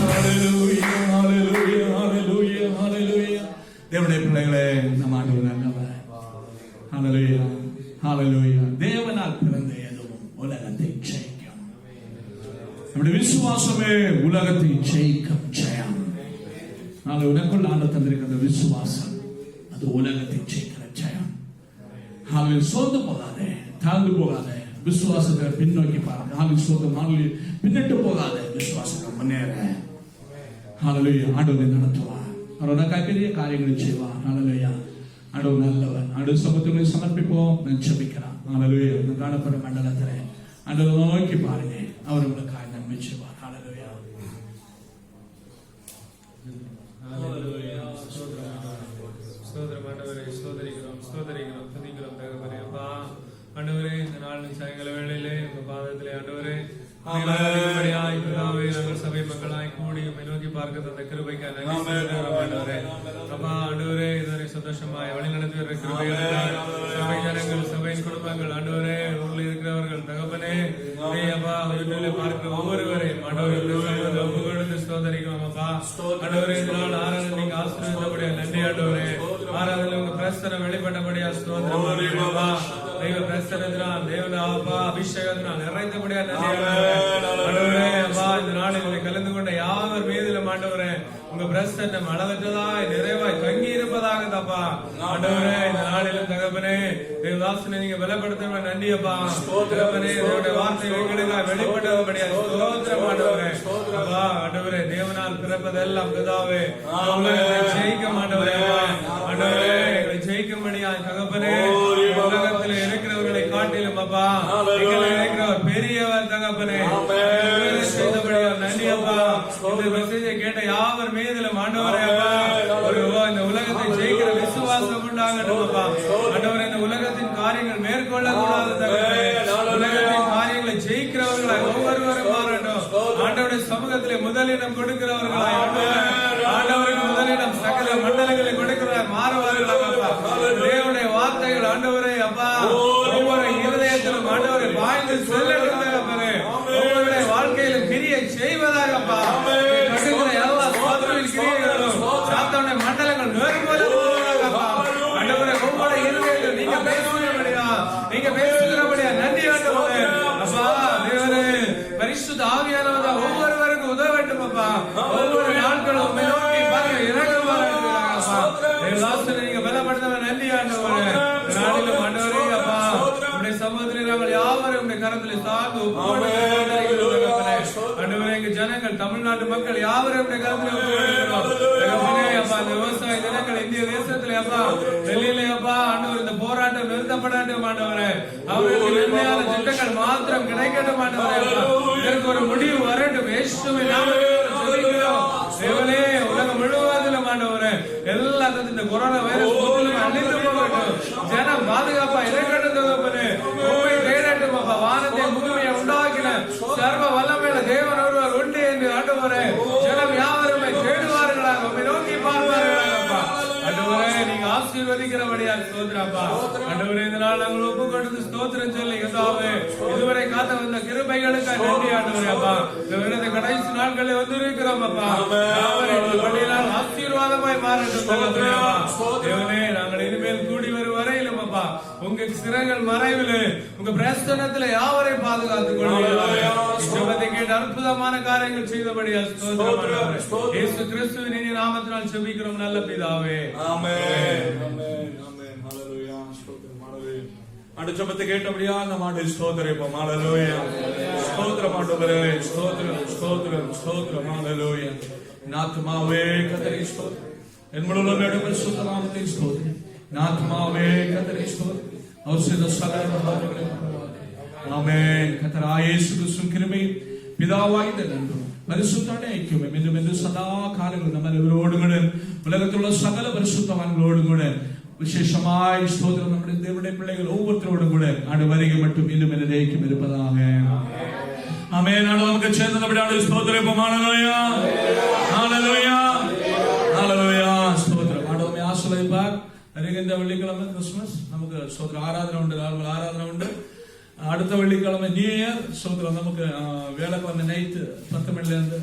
ஹalleluya ஹalleluya ஹalleluya ஹalleluya. தேவனுடைய பிள்ளைகளே, நம் ஆண்டவர் நல்லவர். ஹalleluya ஹalleluya. தேவனால் பிறந்த எதுவும் உலகத்தை ஜெயிக்கும். நம்முடைய விசுவாசமே உலகத்தை ஜெயிக்கும் ஜெயம். நாங்கள் உனக்குள் ஆண்டு தந்திருக்கிற விசுவாசம் அது உலகத்தை ஜெயிக்கிற ஜெயம். சோர்ந்து போகாதே, தாழ்ந்து போகாதே, விசுவாசத்தை பின்னோக்கி பாருங்க. சோதம் பின்னிட்டு போகாதே, விசுவாசத்தை முன்னேற. ஆண்டவரை நடத்துவார், அவர் பெரிய காரியங்களை செய்வார். ஆண்டவர் நல்லவர். ஆண்டவர் சமூகத்தை சமர்ப்பிப்போம். நான் ஜெபிக்கிறேன். காணப்படுற மண்டலத்திலே ஆண்டவரை நோக்கி பாருங்க, அவர் உங்களுக்காக நன்மை செய்வார். ஆண்டவரே, இந்த நாள் சாயங்கால வேளையிலே உங்க பாதத்திலே ஆண்டவரே சபை மக்களாய் கூடி நோக்கி பார்க்க தந்த கிருபைக்கு ஆண்டவரே. அப்பா ஆண்டவரே, இதுவரை சந்தோஷமாய் வழி நடத்தி வர கிருபை, சபை ஜனங்கள், சபையின் குடும்பங்கள், ஆண்டவரே ஊரில் இருக்கிறவர்கள், தகப்பனே அப்பா யூடியூப்ல பார்க்கிற ஒவ்வொருவரையும் ஆண்டவரே புகழ்ந்து ஸ்தோத்தரிக்கிறோம். அப்பா ஆண்டவரே, இந்த நாள் ஆராதனை நீங்க ஆசீர்வதித்தபடியா நன்றி. ஆண்டவரே, ஆராதனை உங்க பிரசனம் வெளிப்பட்டபடியா ஸ்தோத்திரம். தெய்வ பிரசனத்தினால், தேவன அப்பா அபிஷேகத்தினால் நிறைந்தபடியா நன்றி. ஆண்டவரே, அப்பா இந்த நாளில் கலந்து கொண்ட யாவர் மீதிலும் ஆண்டவரே உங்க பிரசன்னம் அளவற்றதாய் நிறைவாய் தங்கி இருப்பதாக தப்பா. ஆண்டவரே, இந்த நாளிலும் தகப்பனே தேவதாசனை நீங்க பலப்படுத்த நன்றி. அப்பா தகப்பனே, தேவனுடைய வார்த்தை எங்களுக்காக வெளிப்பட்டபடியா ஸ்தோத்திரம். ஆண்டவரே, அப்பா ஆண்டவரே, தேவனால் பிறப்பதெல்லாம் பிதாவே உலகத்தை ஜெயிக்க மாட்டவரே. ஆண்டவரே, எங்களை ஜெயிக்கும்படியா தகப்பனே உலகத்தில் இருக்கிறவர்களை காட்டிலும் அப்பா எங்களை இருக்கிறவர் பெரியவர் தகப்பனே செய்தபடியா நன்றி. அப்பா இந்த மெசேஜை கேட்ட யாவர் மீதிலும் ஆண்டவரே அப்பா இந்த உலகத்தை ஜெயிக்கிற விசுவாசம் உண்டாகட்டும். அப்பா ஆண்டவரே, இந்த உலகத்தின் காரியங்கள் மேற்கொள்ள கூடாது தகப்பனே, உலகத்தின் காரியங்களை ஜெயிக்கிறவர்களாய் ஒவ்வொருவரும் மாறட்டும். ஆண்டவருடைய சமூகத்திலே முதலிடம் கொடுக்கிறவர்களாய் ஆண்டவருக்கு முதலிடம் சகல மண்டலங்களை கொடுக்கிறார் மாறுவார்களாக. தேவனுடைய வார்த்தைகள் ஆண்டவரே அப்பா ஒவ்வொரு இருதயத்திலும் ஆண்டவரை பாய்ந்து செல்லட்டும் தகப்பனே, ஒவ்வொருடைய வாழ்க்கையிலும் கிரியை செய்வதாகப்பா. எல்லா சோதனையின் கிரியைகளும் சாத்தானுடைய மண்டலங்கள் நெருங்குவதாகப்பா. ஆண்டவரே, ஒவ்வொரு இருதயத்திலும் நீங்க பேசுகிறபடியா, நீங்க பேசுகிறபடியா நன்றி. ஆண்டவரே அப்பா தேவரே, பரிசுத்த ஆவியானவர் ஒவ்வொருவருக்கும் உதவ வேண்டும். அப்பா ஒவ்வொரு நாட்களும் நோக்கி பார்க்க இறங்குவார்கள். நீங்க பலப்படுத்த நன்றி. ஆண்டவரே, நாளிலும் ஆண்டவரே அப்பா உடைய சமூகத்தில் நாங்கள் யாவரும் உடைய கரத்தில் சார்ந்து ஆண்டவரே, எங்க ஜனங்கள் தமிழ்நாட்டு மக்கள் யாவரும் உடைய கரத்தில் அப்பா இந்த விவசாய தினங்கள் இந்திய தேசத்திலே அப்பா டெல்லியிலே அப்பா ஆண்டவர் இந்த போராட்டம் நிறுத்தப்படட்டும். ஆண்டவரே, அவர்களுக்கு நன்மையான திட்டங்கள் மாத்திரம் கிடைக்கட்டும். ஆண்டவரே, இதற்கு ஒரு முடிவு வரட்டும். இயேசுவின் நாமத்தில் தேவனே, உலகம் முழுவதிலும் ஆண்டவரே எல்லாத்தையும் இந்த கொரோனா வைரஸ் அழித்து போகட்டும். ஜனம் பாதுகாப்பா இருக்கட்டும் தகப்பனே, உண்மை தேடட்டும். அப்பா வானத்தை பூமியை உண்டாக்கின சர்வ வல்லமையுள்ள தேவன் ஒருவர் உண்டு என்று ஆண்டவரே ஜனம் யாவருமே தேடுவார்களாக, உண்மை நோக்கி பார்ப்பார்களாக. அப்பா ஆண்டவரே, நீங்க ஆசீர்வதிக்கிறபடியா ஸ்தோத்திரப்பா. ஆண்டவரே, இந்த நாள் நாங்கள் ஒப்பு கொடுத்து ஸ்தோத்திரம் சொல்லி கர்த்தாவே இதுவரை காத்த வந்த கிருபைகளுக்கு நன்றி. ஆண்டவரே அப்பா இந்த கடைசி நாட்களில் வந்து இருக்கிறோம். அப்பா பள்ளியினால் ஆசீர்வாதமாய் மாறட்டும். தேவனே, நாங்கள் இனிமேல் கூடி வரும் வரையிலும் அப்பா உங்க சிறங்கள் மறைவில் உங்க பிரசன்னத்தில் யாவரை பாதுகாத்துக் கொள்வதை கேட்டு அற்புதமான காரியங்கள் செய்தபடியா ஸ்தோத்திரம். இயேசு கிறிஸ்துவின் இனிய நாமத்தினால் ஜெபிக்கிறோம் நல்ல பிதாவே, ஆமென். ஆண்டு ஜெபத்தை கேட்டபடியா நம்ம ஆண்டு ஸ்தோத்திரிப்போம். ஹல்லேலூயா, ஸ்தோத்திரம் ஆண்டவரே, ஸ்தோத்திரம் ஸ்தோத்திரம் ஸ்தோத்திரம். ஹல்லேலூயா. நாத்மாவே கர்த்தரை ஸ்தோத்திரம், என் முழு உள்ளமையோடு சுத்த நாமத்தை ஸ்தோத்திரம். நாத்மாவே கர்த்தரை ஸ்தோத்திரம், அவர் செய்த சகல நன்மைகளையும் ஆமென். கர்த்தராகிய இயேசு கிறிஸ்துவின் கிருபையும் பிதாவாகிய நன்மையும் பரிசுத்தான ஐக்கியமும் இன்னும் என்று சதா காலங்களும் நம்ம இவரோடு கூட உலகத்திலுள்ள சகல பரிசுத்தவான்களோடு கூட விசேஷமாய் ஸ்தோத்திரம் நம்முடைய தேவனுடைய பிள்ளைகள் ஒவ்வொருத்தரோடும் கூட ஆண்டு வருகை மட்டும் இன்னும் என்னைக்கும் இருப்பதாக. ஆமென். நமக்கு சேர்ந்தபடியான ஸ்தோத்திரம். ஹல்லேலூயா, ஹல்லேலூயா, ஹல்லேலூயா. ஸ்தோத்திரம். ஆண்டவரை ஆசீர்வதிப்பார். வருகின்ற வெள்ளிக்கிழமை கிறிஸ்துமஸ் நமக்கு ஸ்தோத்திர ஆராதனை உண்டு, நார்மல் ஆராதனை உண்டு. அடுத்த வெள்ளிக்கிழமை நியூ இயர் ஸ்தோத்திரம். நமக்கு வேலைக்கிழமை நைட்டு 10 மணிலேருந்து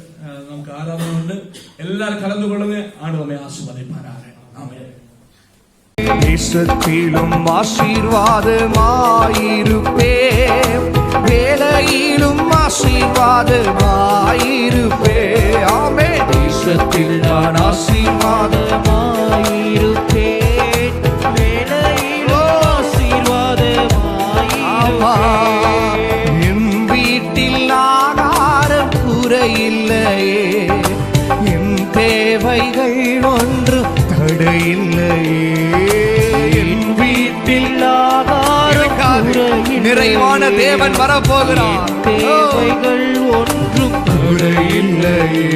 நமக்கு ஆராதனை உண்டு. எல்லாரும் கலந்து கொள்ளுங்க. ஆண்டவரை ஆசீர்வதிப்பாராக. ஆமென். தேசத்திலும் ஆசீர்வாதமாயிருப்பே, வேலையிலும் ஆசீர்வாதமாயிருப்பே. ஆமென். வருஷத்தில் நான் ஆசீர்வாதமாயிருப்பேன். வேலையிலோ ஆசீர்வாதமாயிருப்பேன். என் வீட்டில் ஆகாரம் குறையில்லையே, என் தேவைகள் ஒன்றும் தடையில்லையே. என் வீட்டில் ஆகாரம் குறையில்லையே, நிறைவான தேவன் வரப்போகிறார். தேவைகள் ஒன்றும் தடையில்லையே.